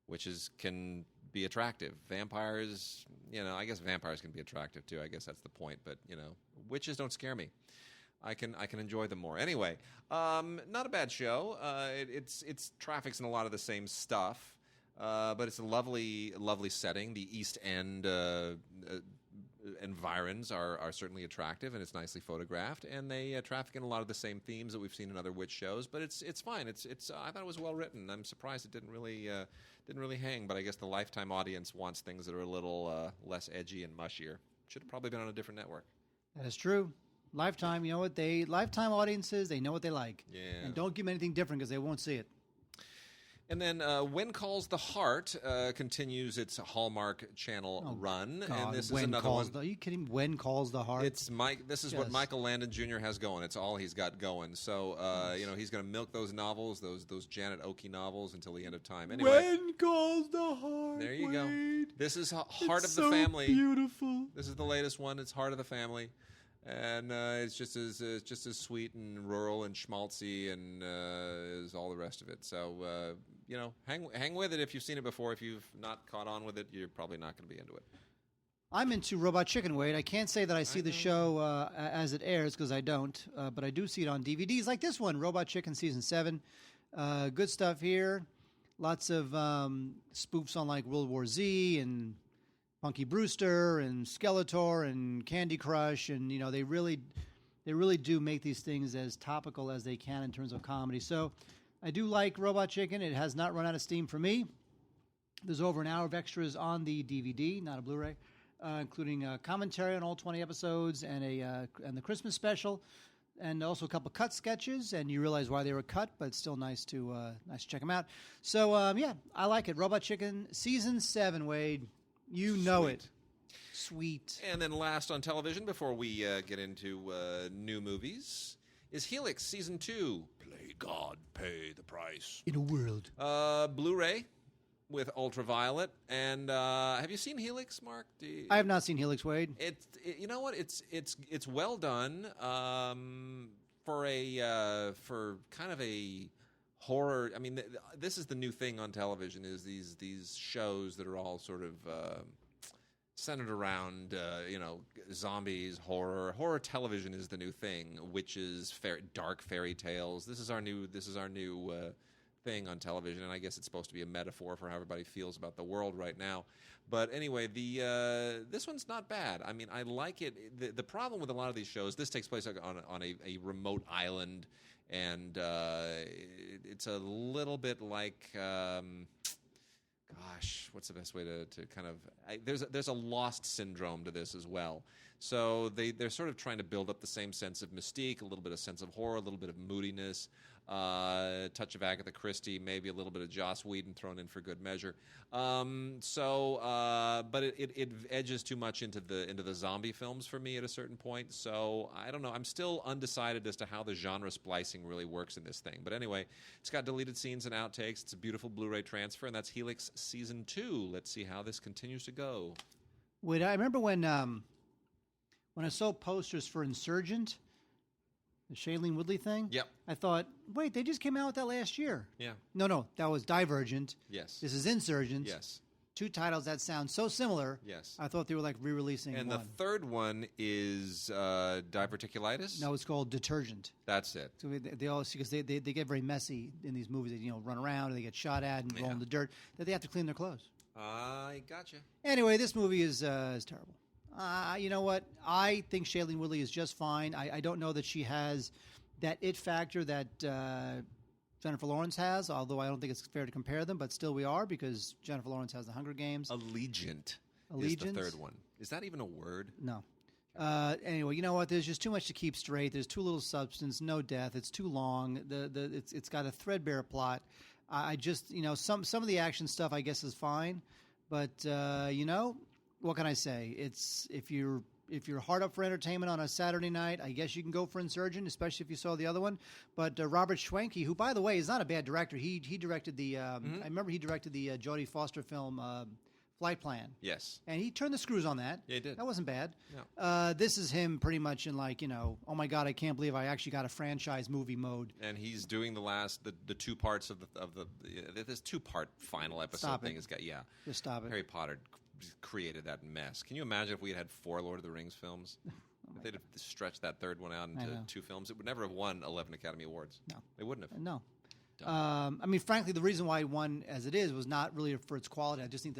[SPEAKER 2] Witches can be attractive. Vampires, I guess vampires can be attractive too. I guess that's the point, but, witches don't scare me. I can enjoy them more. Anyway, not a bad show. It's traffics in a lot of the same stuff, but it's a lovely setting. The East End environs are certainly attractive, and it's nicely photographed. And they traffic in a lot of the same themes that we've seen in other witch shows. But it's fine. It's I thought it was well written. I'm surprised it didn't really hang. But I guess the Lifetime audience wants things that are a little less edgy and mushier. Should have probably been on a different network.
[SPEAKER 3] That is true. Lifetime, Lifetime audiences, they know what they like.
[SPEAKER 2] Yeah.
[SPEAKER 3] And don't give them anything different, because they won't see it.
[SPEAKER 2] And then When Calls the Heart continues its Hallmark Channel run.
[SPEAKER 3] God,
[SPEAKER 2] and this is
[SPEAKER 3] When
[SPEAKER 2] another
[SPEAKER 3] calls
[SPEAKER 2] one.
[SPEAKER 3] Are you kidding? When Calls the Heart?
[SPEAKER 2] This is what Michael Landon Jr. has going. It's all he's got going. So, he's going to milk those novels, those Janet Oki novels, until the end of time. Anyway,
[SPEAKER 3] When Calls the Heart.
[SPEAKER 2] There you go.
[SPEAKER 3] Wade.
[SPEAKER 2] This is Heart
[SPEAKER 3] It's
[SPEAKER 2] of the
[SPEAKER 3] so
[SPEAKER 2] Family.
[SPEAKER 3] Beautiful.
[SPEAKER 2] This is the latest one. It's Heart of the Family. And it's just as sweet and rural and schmaltzy and as all the rest of it. So hang with it if you've seen it before. If you've not caught on with it, you're probably not going to be into it.
[SPEAKER 3] I'm into Robot Chicken, Wade. I can't say that I see the show as it airs, because I don't, but I do see it on DVDs like this one, Robot Chicken Season 7. Good stuff here. Lots of spoofs on like World War Z and Punky Brewster and Skeletor and Candy Crush, and they really do make these things as topical as they can in terms of comedy. So I do like Robot Chicken. It has not run out of steam for me. There's over an hour of extras on the DVD, not a Blu-ray, including commentary on all 20 episodes and the Christmas special, and also a couple cut sketches. And you realize why they were cut, but it's still nice to check them out. So I like it. Robot Chicken Season 7, Wade. You know it. Sweet.
[SPEAKER 2] And then last on television, before we get into new movies, is Helix Season 2. Play God, pay the price.
[SPEAKER 3] In a world.
[SPEAKER 2] Blu-ray with Ultraviolet. And have you seen Helix, Mark?
[SPEAKER 3] I have not seen Helix, Wade.
[SPEAKER 2] You know what? It's well done for kind of a horror. I mean, this is the new thing on television, is these shows that are all sort of centered around zombies, horror television is the new thing. Witches, dark fairy tales. This is our new thing on television, and I guess it's supposed to be a metaphor for how everybody feels about the world right now. But anyway, this one's not bad. I mean, I like it. The problem with a lot of these shows, this takes place on a remote island. And it's a little bit like, what's the best way to kind of... There's a Lost syndrome to this as well. So they're sort of trying to build up the same sense of mystique, a little bit of sense of horror, a little bit of moodiness, touch of Agatha Christie, maybe a little bit of Joss Whedon thrown in for good measure. But it edges too much into the zombie films for me at a certain point. So I don't know. I'm still undecided as to how the genre splicing really works in this thing. But anyway, it's got deleted scenes and outtakes. It's a beautiful Blu-ray transfer, and that's Helix Season 2. Let's see how this continues to go.
[SPEAKER 3] Wait, I remember when I saw posters for Insurgent, the Shailene Woodley thing.
[SPEAKER 2] Yep.
[SPEAKER 3] I thought, wait, they just came out with that last year.
[SPEAKER 2] Yeah.
[SPEAKER 3] No, that was Divergent.
[SPEAKER 2] Yes.
[SPEAKER 3] This is Insurgent.
[SPEAKER 2] Yes.
[SPEAKER 3] Two titles that sound so similar.
[SPEAKER 2] Yes.
[SPEAKER 3] I thought they were like re-releasing
[SPEAKER 2] And
[SPEAKER 3] one.
[SPEAKER 2] the third one is Diverticulitis?
[SPEAKER 3] No, it's called Detergent.
[SPEAKER 2] That's it.
[SPEAKER 3] So they all, because they get very messy in these movies. They run around and they get shot at and roll in the dirt. That they have to clean their clothes.
[SPEAKER 2] I gotcha.
[SPEAKER 3] Anyway, this movie is terrible. You know what? I think Shailene Woodley is just fine. I don't know that she has that it factor that Jennifer Lawrence has, although I don't think it's fair to compare them, but still we are because Jennifer Lawrence has the Hunger Games.
[SPEAKER 2] Allegiant is the third one. Is that even a word?
[SPEAKER 3] No. Anyway, you know what? There's just too much to keep straight. There's too little substance, no death. It's too long. It's got a threadbare plot. I just, some of the action stuff I guess is fine, but what can I say? It's if you're hard up for entertainment on a Saturday night, I guess you can go for Insurgent, especially if you saw the other one. But Robert Schwenke, who by the way is not a bad director, he directed the I remember he directed the Jodie Foster film Flight Plan.
[SPEAKER 2] Yes.
[SPEAKER 3] And he turned the screws on that.
[SPEAKER 2] Yeah, he did.
[SPEAKER 3] That wasn't bad.
[SPEAKER 2] No.
[SPEAKER 3] This is him pretty much in oh my God, I can't believe I actually got a franchise movie mode.
[SPEAKER 2] And he's doing the two parts of this 2-part final episode
[SPEAKER 3] Stop
[SPEAKER 2] thing.
[SPEAKER 3] it.
[SPEAKER 2] Has got
[SPEAKER 3] Just stop it.
[SPEAKER 2] Harry Potter created that mess. Can you imagine if we had 4 Lord of the Rings films? If they'd have stretched that third one out into 2 films, it would never have won 11 Academy Awards.
[SPEAKER 3] No.
[SPEAKER 2] They wouldn't have.
[SPEAKER 3] No. Frankly, the reason why it won as it is was not really for its quality. I just think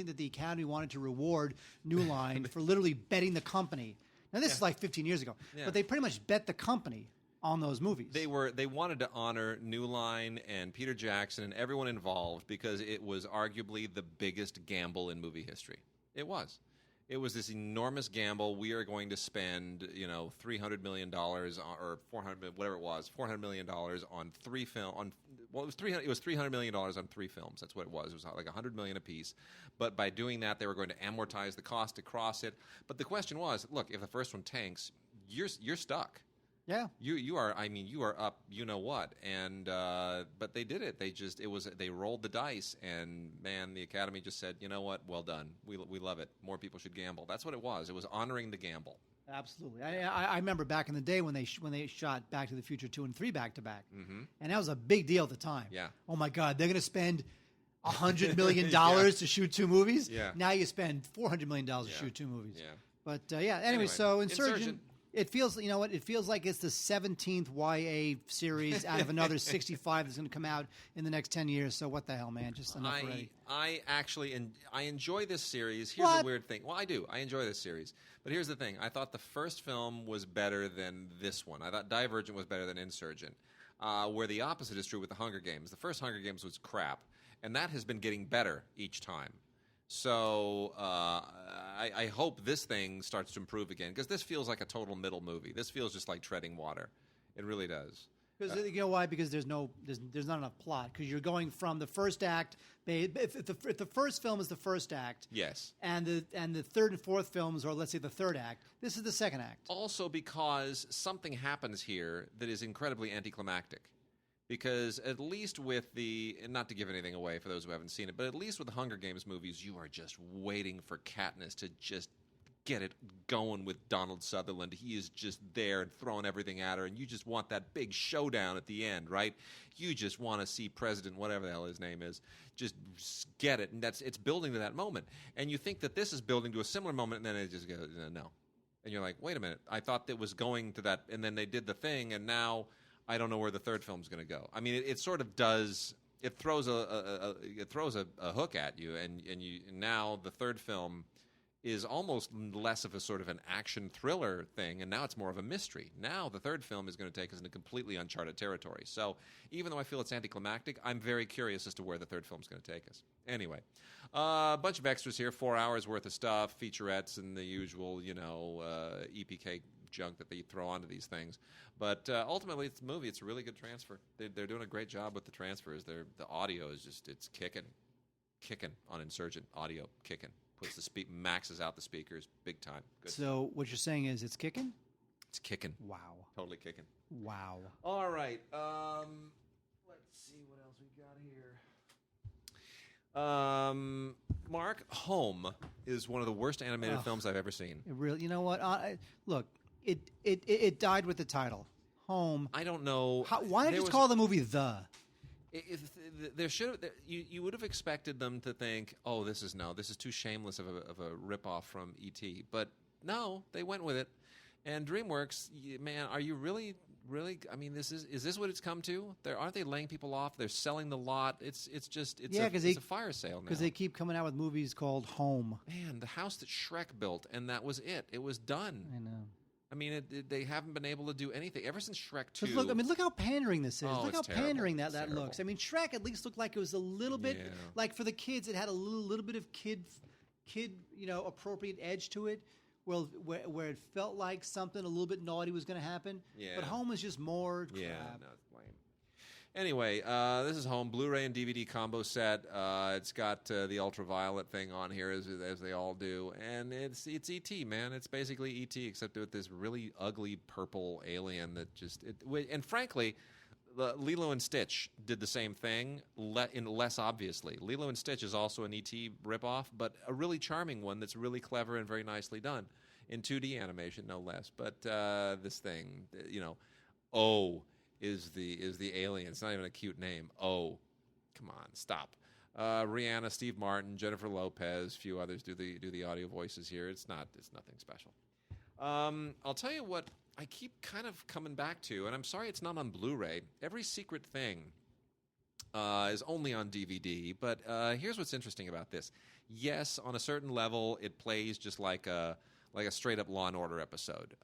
[SPEAKER 3] that the Academy wanted to reward New Line for literally betting the company. Now, this is like 15 years ago, but they pretty much bet the company on those movies.
[SPEAKER 2] They wanted to honor New Line and Peter Jackson and everyone involved because it was arguably the biggest gamble in movie history. It was. It was this enormous gamble. We are going to spend, $300 million or $400, whatever it was, $400 million on 3 film. It was $300 million on 3 films. That's what it was. It was like $100 million apiece. But by doing that, they were going to amortize the cost across it. But the question was, look, if the first one tanks, you're stuck.
[SPEAKER 3] Yeah,
[SPEAKER 2] you are. I mean, you are up. You know what? And but they did it. They rolled the dice, and man, the Academy just said, you know what? Well done. We love it. More people should gamble. That's what it was. It was honoring the gamble.
[SPEAKER 3] Absolutely. I remember back in the day when they shot Back to the Future 2 and 3 back to back, and that was a big deal at the time.
[SPEAKER 2] Yeah.
[SPEAKER 3] Oh my God, they're going to spend $100 million to shoot 2 movies.
[SPEAKER 2] Yeah.
[SPEAKER 3] Now you spend $400 million to shoot 2 movies.
[SPEAKER 2] Yeah.
[SPEAKER 3] But anyway, so Insurgent. It feels, it feels like it's the 17th YA series out of another 65 that's going to come out in the next 10 years. So what the hell, man? Just enough already.
[SPEAKER 2] I enjoy this series. Here's a weird thing. Well, I do. I enjoy this series. But here's the thing. I thought the first film was better than this one. I thought Divergent was better than Insurgent, where the opposite is true with the Hunger Games. The first Hunger Games was crap, and that has been getting better each time. So I hope this thing starts to improve again because this feels like a total middle movie. This feels just like treading water. It really does.
[SPEAKER 3] Because you know why? Because there's not enough plot. Because you're going from the first act. If the first film is the first act,
[SPEAKER 2] yes,
[SPEAKER 3] and the third and fourth films, or let's say the third act, this is the second act.
[SPEAKER 2] Also, because something happens here that is incredibly anticlimactic. Because at least with and not to give anything away for those who haven't seen it, but at least with the Hunger Games movies, you are just waiting for Katniss to just get it going with Donald Sutherland. He is just there and throwing everything at her, and you just want that big showdown at the end, right? You just want to see President, whatever the hell his name is, just get it, and it's building to that moment. And you think that this is building to a similar moment, and then it just goes, no. And you're like, wait a minute, I thought that was going to that, and then they did the thing, and now I don't know where the third film's going to go. I mean, it sort of does. It throws a hook at you, and now the third film is almost less of a sort of an action thriller thing, and now it's more of a mystery. Now the third film is going to take us into completely uncharted territory. So even though I feel it's anticlimactic, I'm very curious as to where the third film's going to take us. Anyway, a bunch of extras here, 4 hours worth of stuff, featurettes, and the usual, EPK junk that they throw onto these things. But ultimately, it's a movie. It's a really good transfer. They're doing a great job with the transfers. The audio is just, it's kicking on Insurgent. Audio kicking. Maxes out the speakers big time. Good.
[SPEAKER 3] So what you're saying is it's kicking?
[SPEAKER 2] It's kicking.
[SPEAKER 3] Wow.
[SPEAKER 2] Totally kicking.
[SPEAKER 3] Wow.
[SPEAKER 2] All right. Let's see what else we got here. Mark, Home is one of the worst animated films I've ever seen.
[SPEAKER 3] It really, you know what? Look, it died with the title, Home.
[SPEAKER 2] I don't know.
[SPEAKER 3] Why not just call the movie The? You would have expected them to think, oh, this is too shameless of a ripoff from E.T. But no, they went with it. And DreamWorks, man, are you really
[SPEAKER 2] really? I mean, is this what it's come to? Aren't they laying people off? They're selling the lot. It's a fire sale now.
[SPEAKER 3] Because they keep coming out with movies called Home.
[SPEAKER 2] Man, the house that Shrek built, and that was it. It was done.
[SPEAKER 3] I know.
[SPEAKER 2] I mean, they haven't been able to do anything ever since Shrek 2.
[SPEAKER 3] Look how pandering this is.
[SPEAKER 2] Oh,
[SPEAKER 3] look how
[SPEAKER 2] terrible.
[SPEAKER 3] pandering that
[SPEAKER 2] It's
[SPEAKER 3] looks. I mean, Shrek at least looked like it was a little bit like for the kids. It had a little bit of kid appropriate edge to it. Well, where it felt like something a little bit naughty was going to happen.
[SPEAKER 2] Yeah.
[SPEAKER 3] But Home was just more crap.
[SPEAKER 2] Yeah, no, it's lame. Anyway, this is Home, Blu-ray and DVD combo set. It's got the ultraviolet thing on here, as they all do, and it's E.T., man. It's basically E.T., except with this really ugly purple alien that and frankly, Lilo and Stitch did the same thing, less obviously. Lilo and Stitch is also an E.T. ripoff, but a really charming one that's really clever and very nicely done in 2D animation, no less. But this thing, is the alien. It's not even a cute name. Oh, come on, stop. Rihanna, Steve Martin, Jennifer Lopez, a few others do the audio voices here. It's nothing special. I'll tell you what I keep kind of coming back to, and I'm sorry it's not on Blu-ray. Every Secret Thing is only on DVD, but here's what's interesting about this. Yes, on a certain level, it plays just like a straight-up Law and Order episode.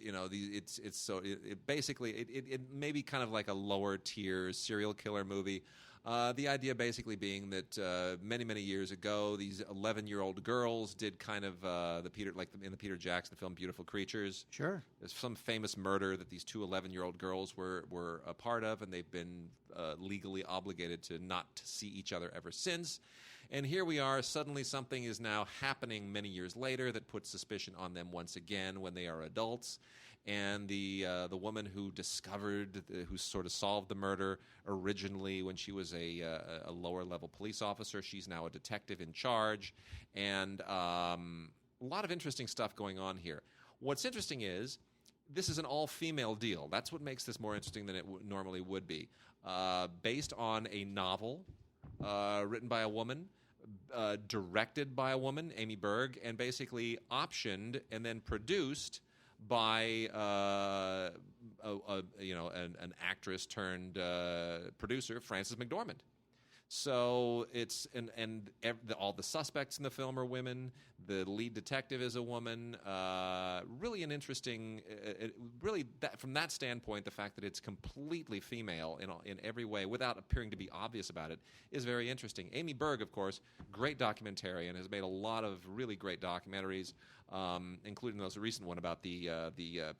[SPEAKER 2] It basically may be kind of like a lower tier serial killer movie. The idea basically being that many years ago, these 11-year-old girls did kind of in the Peter Jackson film Beautiful Creatures.
[SPEAKER 3] Sure.
[SPEAKER 2] There's some famous murder that these two 11-year-old girls were a part of, and they've been legally obligated to not see each other ever since. And here we are, suddenly something is now happening many years later that puts suspicion on them once again when they are adults. And the woman who who sort of solved the murder originally when she was a lower-level police officer, she's now a detective in charge. And a lot of interesting stuff going on here. What's interesting is this is an all-female deal. That's what makes this more interesting than it normally would be. Based on a novel written by a woman, directed by a woman, Amy Berg, and basically optioned and then produced by an actress turned producer, Frances McDormand. So it's all the suspects in the film are women. The lead detective is a woman. Really an interesting. From that standpoint, the fact that it's completely female in every way, without appearing to be obvious about it, is very interesting. Amy Berg, of course, great documentarian, has made a lot of really great documentaries, including the recent one about the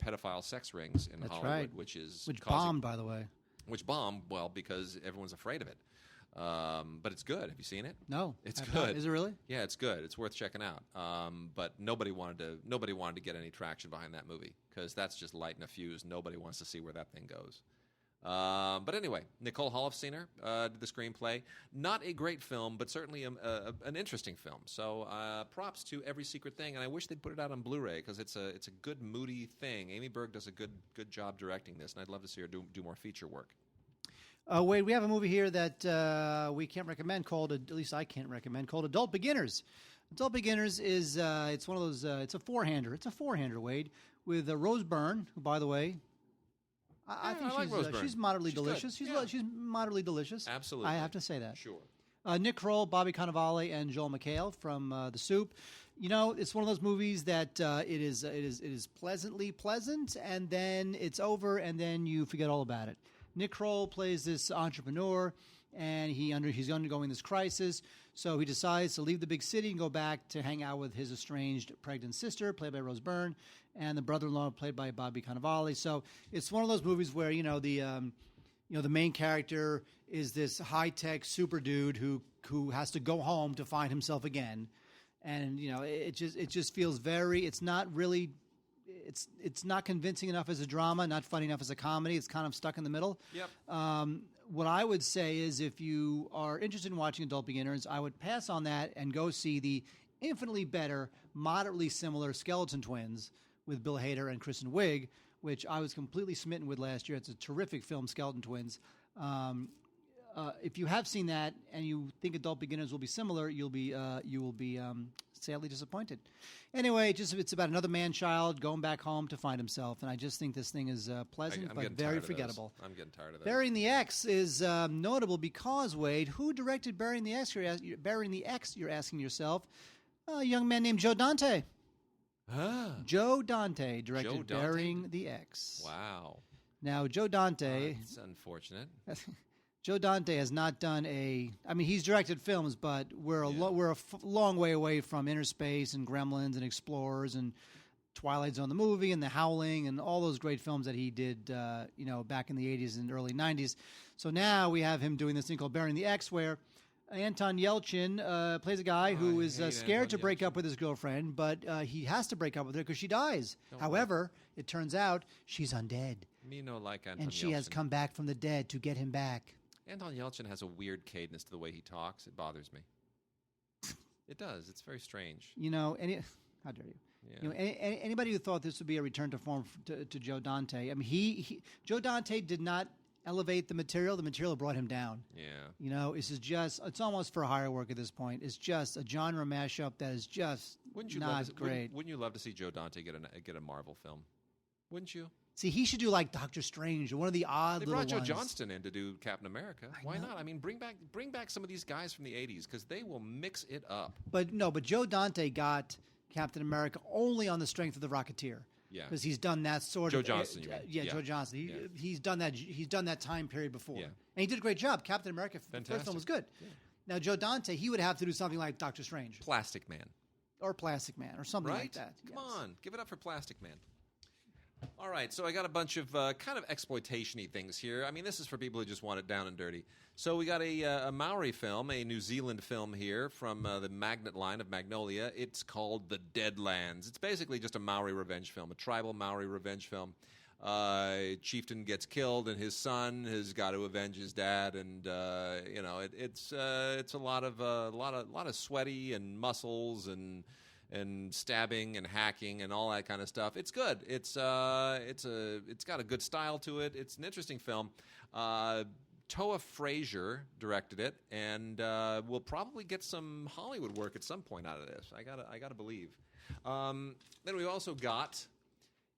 [SPEAKER 2] pedophile sex rings in
[SPEAKER 3] That's
[SPEAKER 2] Hollywood,
[SPEAKER 3] right.
[SPEAKER 2] which
[SPEAKER 3] bombed, by the way.
[SPEAKER 2] Which bombed, well, because everyone's afraid of it. But it's good. Have you seen it?
[SPEAKER 3] No,
[SPEAKER 2] it's
[SPEAKER 3] good.
[SPEAKER 2] Not.
[SPEAKER 3] Is it really?
[SPEAKER 2] Yeah, it's good. It's worth checking out. But nobody wanted to get any traction behind that movie because that's just lighting a fuse. Nobody wants to see where that thing goes. But anyway, Nicole Holofcener did the screenplay. Not a great film, but certainly an interesting film. So props to Every Secret Thing, and I wish they'd put it out on Blu-ray because it's a good moody thing. Amy Berg does a good job directing this, and I'd love to see her do more feature work.
[SPEAKER 3] Wade, we have a movie here that we can't recommend at least I can't recommend, called Adult Beginners. Adult Beginners is it's one of those it's a four-hander. It's a four-hander, Wade, with Rose Byrne, who, by the way, I think she's moderately delicious. She's moderately delicious.
[SPEAKER 2] Absolutely.
[SPEAKER 3] I have to say that.
[SPEAKER 2] Sure.
[SPEAKER 3] Nick Kroll, Bobby Cannavale, and Joel McHale from The Soup. You know, it's one of those movies that it is pleasantly pleasant, and then it's over, and then you forget all about it. Nick Kroll plays this entrepreneur, and he's undergoing this crisis. So he decides to leave the big city and go back to hang out with his estranged pregnant sister, played by Rose Byrne, and the brother-in-law, played by Bobby Cannavale. So it's one of those movies where the main character is this high-tech super dude who has to go home to find himself again, and it just feels very. It's not really. It's not convincing enough as a drama, not funny enough as a comedy. It's kind of stuck in the middle.
[SPEAKER 2] Yep.
[SPEAKER 3] What I would say is if you are interested in watching Adult Beginners, I would pass on that and go see the infinitely better, moderately similar Skeleton Twins with Bill Hader and Kristen Wiig, which I was completely smitten with last year. It's a terrific film, Skeleton Twins. If you have seen that and you think Adult Beginners will be similar, you will be sadly disappointed. Anyway, it's about another man-child going back home to find himself, and I just think this thing is pleasant
[SPEAKER 2] I'm
[SPEAKER 3] but
[SPEAKER 2] getting
[SPEAKER 3] very
[SPEAKER 2] tired of
[SPEAKER 3] forgettable.
[SPEAKER 2] those. I'm getting tired of that.
[SPEAKER 3] Burying the X is notable because, Wade, who directed Burying the X? You're asking yourself. A young man named Joe Dante. Joe Dante directed Burying the X.
[SPEAKER 2] Wow.
[SPEAKER 3] Now, Joe Dante...
[SPEAKER 2] It's unfortunate.
[SPEAKER 3] Joe Dante has not done he's directed films, but we're a long way away from Inner Space and Gremlins and Explorers and Twilight Zone the movie and The Howling and all those great films that he did, back in the 80s and early 90s. So now we have him doing this thing called Burying the X, where Anton Yelchin plays a guy who is scared to break up with his girlfriend, but he has to break up with her because she dies. However, it turns out she's undead.
[SPEAKER 2] Me no like Anton
[SPEAKER 3] and she
[SPEAKER 2] Yelchin.
[SPEAKER 3] has come back from the dead to get him back.
[SPEAKER 2] Anton Yelchin has a weird cadence to the way he talks. It bothers me. It does. It's very strange.
[SPEAKER 3] How dare you?
[SPEAKER 2] Yeah.
[SPEAKER 3] Anybody who thought this would be a return to form to Joe Dante, Joe Dante did not elevate the material. The material brought him down.
[SPEAKER 2] Yeah.
[SPEAKER 3] It's almost for hire work at this point. It's just a genre mashup that is just not great.
[SPEAKER 2] Wouldn't you love to see Joe Dante get a Marvel film? Wouldn't you?
[SPEAKER 3] See, he should do like Doctor Strange or one of the odd little ones.
[SPEAKER 2] They brought Joe Johnston in to do Captain America. Why not? I mean, bring back some of these guys from the 80s because they will mix it up.
[SPEAKER 3] But Joe Dante got Captain America only on the strength of The Rocketeer.
[SPEAKER 2] Yeah.
[SPEAKER 3] Because he's done that sort of...
[SPEAKER 2] Joe Johnston, you mean.
[SPEAKER 3] Yeah, Joe Johnston. He's done that time period before.
[SPEAKER 2] Yeah.
[SPEAKER 3] And he did a great job. Captain America, the first one was good. Yeah. Now, Joe Dante, he would have to do something like Doctor Strange.
[SPEAKER 2] Plastic Man.
[SPEAKER 3] Or Plastic Man, or something like that.
[SPEAKER 2] Come on, give it up for Plastic Man. All right, so I got a bunch of kind of exploitation-y things here. I mean, this is for people who just want it down and dirty. So we got a Maori film, a New Zealand film here from the Magnet line of Magnolia. It's called The Deadlands. It's basically just a Maori revenge film, a tribal Maori revenge film. Chieftain gets killed, and his son has got to avenge his dad, and it's a lot of sweaty and muscles and stabbing and hacking and all that kind of stuff. It's good. It's got a good style to it. It's an interesting film. Toa Frazier directed it, and we'll probably get some Hollywood work at some point out of this. I gotta believe. Then we've also got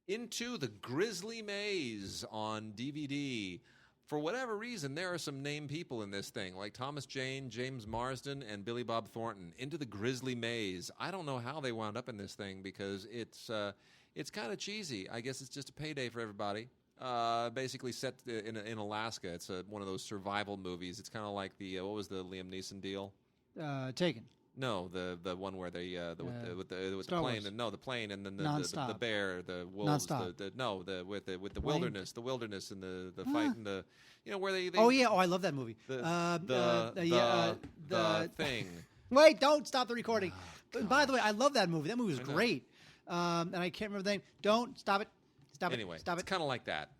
[SPEAKER 2] Into the Grizzly Maze on DVD. For whatever reason, there are some named people in this thing, like Thomas Jane, James Marsden, and Billy Bob Thornton. Into the Grizzly Maze. I don't know how they wound up in this thing because it's kind of cheesy. I guess it's just a payday for everybody. Basically set in Alaska. It's one of those survival movies. It's kind of like what was the Liam Neeson deal?
[SPEAKER 3] Taken.
[SPEAKER 2] No, the one where they with the plane
[SPEAKER 3] Wars.
[SPEAKER 2] and the plane and then the bear, the wolves, with the wilderness, and the fight and the where they
[SPEAKER 3] I love that movie.
[SPEAKER 2] The thing.
[SPEAKER 3] Wait, don't stop the recording. By the way, I love that movie. That movie was great. And I can't remember the name. Don't stop it. Stop
[SPEAKER 2] anyway,
[SPEAKER 3] it. Stop
[SPEAKER 2] it's
[SPEAKER 3] it.
[SPEAKER 2] kind of like that.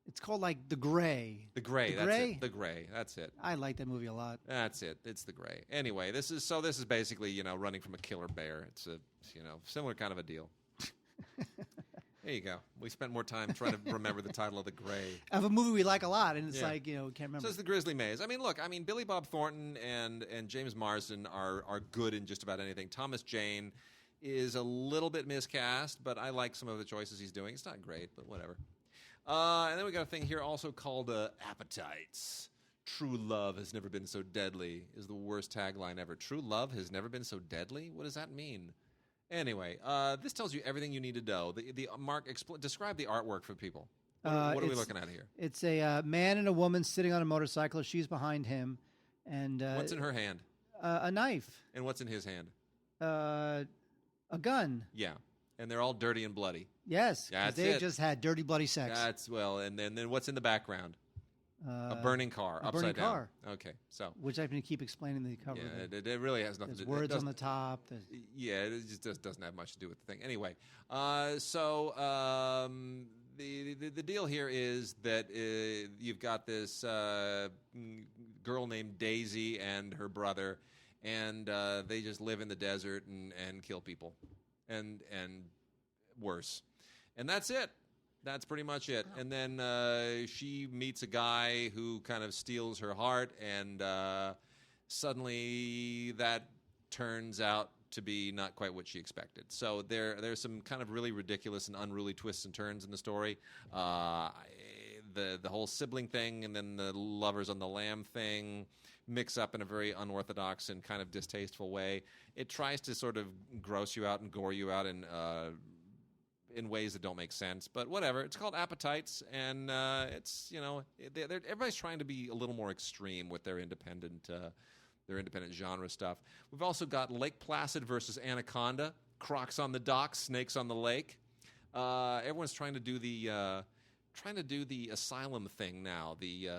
[SPEAKER 3] It's called like The Gray.
[SPEAKER 2] The Gray. That's it. The Gray. That's it.
[SPEAKER 3] I like that movie a lot.
[SPEAKER 2] That's it. It's The Gray. Anyway, this is basically running from a killer bear. It's a similar kind of a deal. There you go. We spent more time trying to remember the title of The Gray.
[SPEAKER 3] Of a movie we like a lot, and it's can't remember.
[SPEAKER 2] So it's The Grizzly Maze. I mean, look, Billy Bob Thornton and James Marsden are good in just about anything. Thomas Jane is a little bit miscast, but I like some of the choices he's doing. It's not great, but whatever. And then we got a thing here also called Appetites. True love has never been so deadly is the worst tagline ever. True love has never been so deadly? What does that mean? Anyway, this tells you everything you need to know. Describe the artwork for people. What are we looking at here?
[SPEAKER 3] It's a man and a woman sitting on a motorcycle. She's behind him. And
[SPEAKER 2] what's in her hand?
[SPEAKER 3] A knife.
[SPEAKER 2] And what's in his hand?
[SPEAKER 3] A gun.
[SPEAKER 2] Yeah. And they're all dirty and bloody.
[SPEAKER 3] Yes. They just had dirty, bloody sex.
[SPEAKER 2] And then what's in the background? A burning car, upside down. Car. Okay, so
[SPEAKER 3] which I can keep explaining the cover.
[SPEAKER 2] Yeah, it really has nothing to do.
[SPEAKER 3] Words on the top.
[SPEAKER 2] Yeah, it just doesn't have much to do with the thing. Anyway, the deal here is that you've got this girl named Daisy and her brother, and they just live in the desert and kill people, and worse, and that's it. That's pretty much it. And then she meets a guy who kind of steals her heart, and suddenly that turns out to be not quite what she expected. So there's some kind of really ridiculous and unruly twists and turns in the story. The whole sibling thing and then the lovers on the lamb thing mix up in a very unorthodox and kind of distasteful way. It tries to sort of gross you out and gore you out in ways that don't make sense, but whatever. It's called Appetites, and it's everybody's trying to be a little more extreme with their independent genre stuff. We've also got Lake Placid versus Anaconda, Crocs on the dock, Snakes on the lake. Everyone's trying to do the asylum thing now, the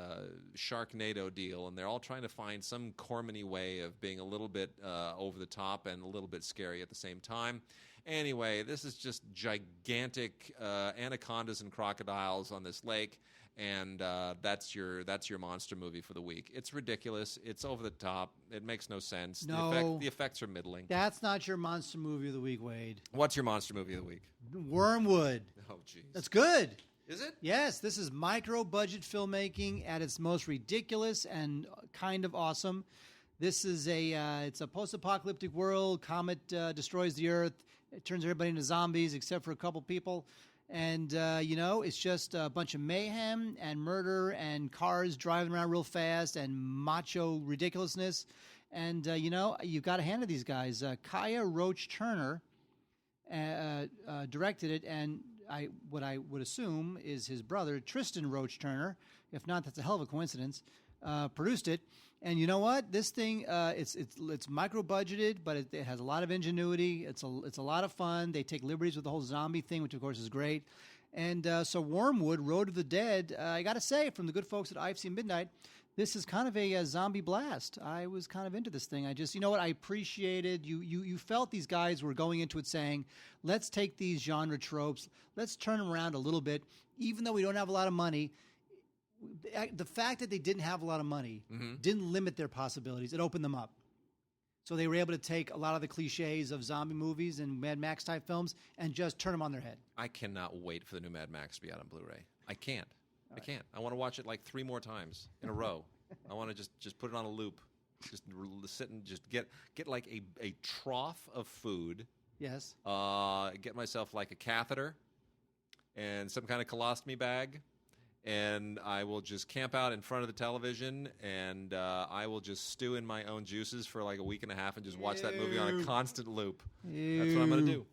[SPEAKER 2] Sharknado deal, and they're all trying to find some Corman-y way of being a little bit over the top and a little bit scary at the same time. Anyway, this is just gigantic anacondas and crocodiles on this lake, and that's your monster movie for the week. It's ridiculous. It's over the top. It makes no sense.
[SPEAKER 3] No,
[SPEAKER 2] the effects are middling.
[SPEAKER 3] That's not your monster movie of the week, Wade.
[SPEAKER 2] What's your monster movie of the week?
[SPEAKER 3] Wormwood.
[SPEAKER 2] Oh, jeez.
[SPEAKER 3] That's good.
[SPEAKER 2] Is it?
[SPEAKER 3] Yes, this is micro-budget filmmaking at its most ridiculous and kind of awesome. This is it's a post-apocalyptic world. Comet destroys the Earth. It turns everybody into zombies except for a couple people. And, it's just a bunch of mayhem and murder and cars driving around real fast and macho ridiculousness. And, you've got to hand it to these guys. Kaya Roach Turner directed it, and what I would assume is his brother, Tristan Roach Turner. If not, that's a hell of a coincidence. Produced it. And you know what? This thing, it's micro-budgeted, but it has a lot of ingenuity. It's a lot of fun. They take liberties with the whole zombie thing, which, of course, is great. And so Wormwood, Road to the Dead, I got to say, from the good folks at IFC Midnight, this is kind of a zombie blast. I was kind of into this thing. I just, I appreciated, you felt these guys were going into it saying, let's take these genre tropes, let's turn them around a little bit, even though we don't have a lot of money. The fact that they didn't have a lot of money didn't limit their possibilities. It opened them up. So they were able to take a lot of the cliches of zombie movies and Mad Max type films and just turn them on their head.
[SPEAKER 2] I cannot wait for the new Mad Max to be out on Blu-ray. I can't. I can't. I want to watch it like 3 more times in a row. I want to just put it on a loop. Just sit and just get like a trough of food.
[SPEAKER 3] Yes.
[SPEAKER 2] Get myself like a catheter and some kind of colostomy bag. And I will just camp out in front of the television, and I will just stew in my own juices for like a week and a half and just watch that movie on a constant loop. That's what I'm going to do.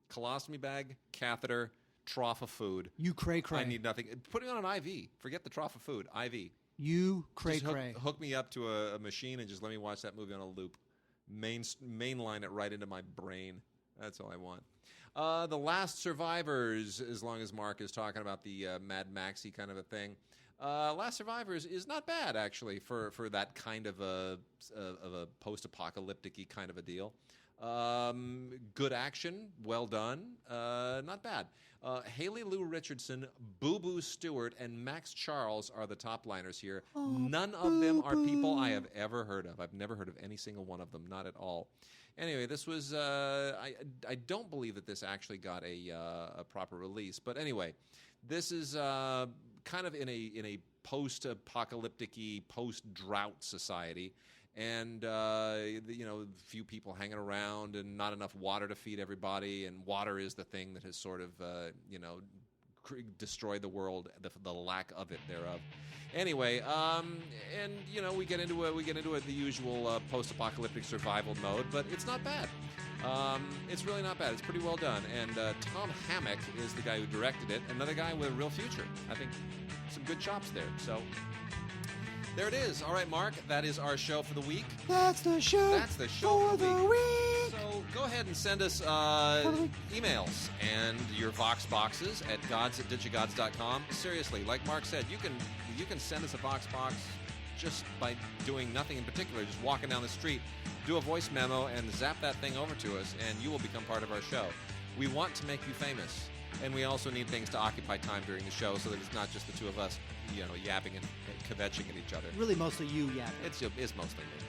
[SPEAKER 2] Colostomy bag, catheter, trough of food.
[SPEAKER 3] You cray-cray.
[SPEAKER 2] I need nothing. Put it on an IV. Forget the trough of food. IV.
[SPEAKER 3] You cray-cray.
[SPEAKER 2] Hook me up to a machine and just let me watch that movie on a loop. Mainline it right into my brain. That's all I want. The Last Survivors, as long as Mark is talking about the Mad Maxy kind of a thing. Last Survivors is not bad, actually, for that kind of a post-apocalyptic-y kind of a deal. Good action, well done, not bad. Haley Lou Richardson, Boo Boo Stewart, and Max Charles are the top liners here. None of them are people I have ever heard of. I've never heard of any single one of them, not at all. Anyway, this was, I don't believe that this actually got a proper release. But anyway, this is kind of in a post-apocalyptic-y, post-drought society. And, few people hanging around and not enough water to feed everybody. And water is the thing that has sort of, destroyed the world, the lack of it thereof. Anyway, we get into the usual post-apocalyptic survival mode, but it's not bad. It's really not bad. It's pretty well done. And Tom Hammock is the guy who directed it. Another guy with a real future. I think some good chops there. So there it is. All right, Mark, that is our show for the week.
[SPEAKER 3] That's the show for the week.
[SPEAKER 2] So go ahead and send us emails and your Vox boxes at gods@digigods.com. Seriously, like Mark said, you can send us a Vox box just by doing nothing in particular, just walking down the street, do a voice memo, and zap that thing over to us, and you will become part of our show. We want to make you famous, and we also need things to occupy time during the show so that it's not just the two of us, yapping and kvetching at each other.
[SPEAKER 3] Really, mostly you yapping.
[SPEAKER 2] It's mostly me.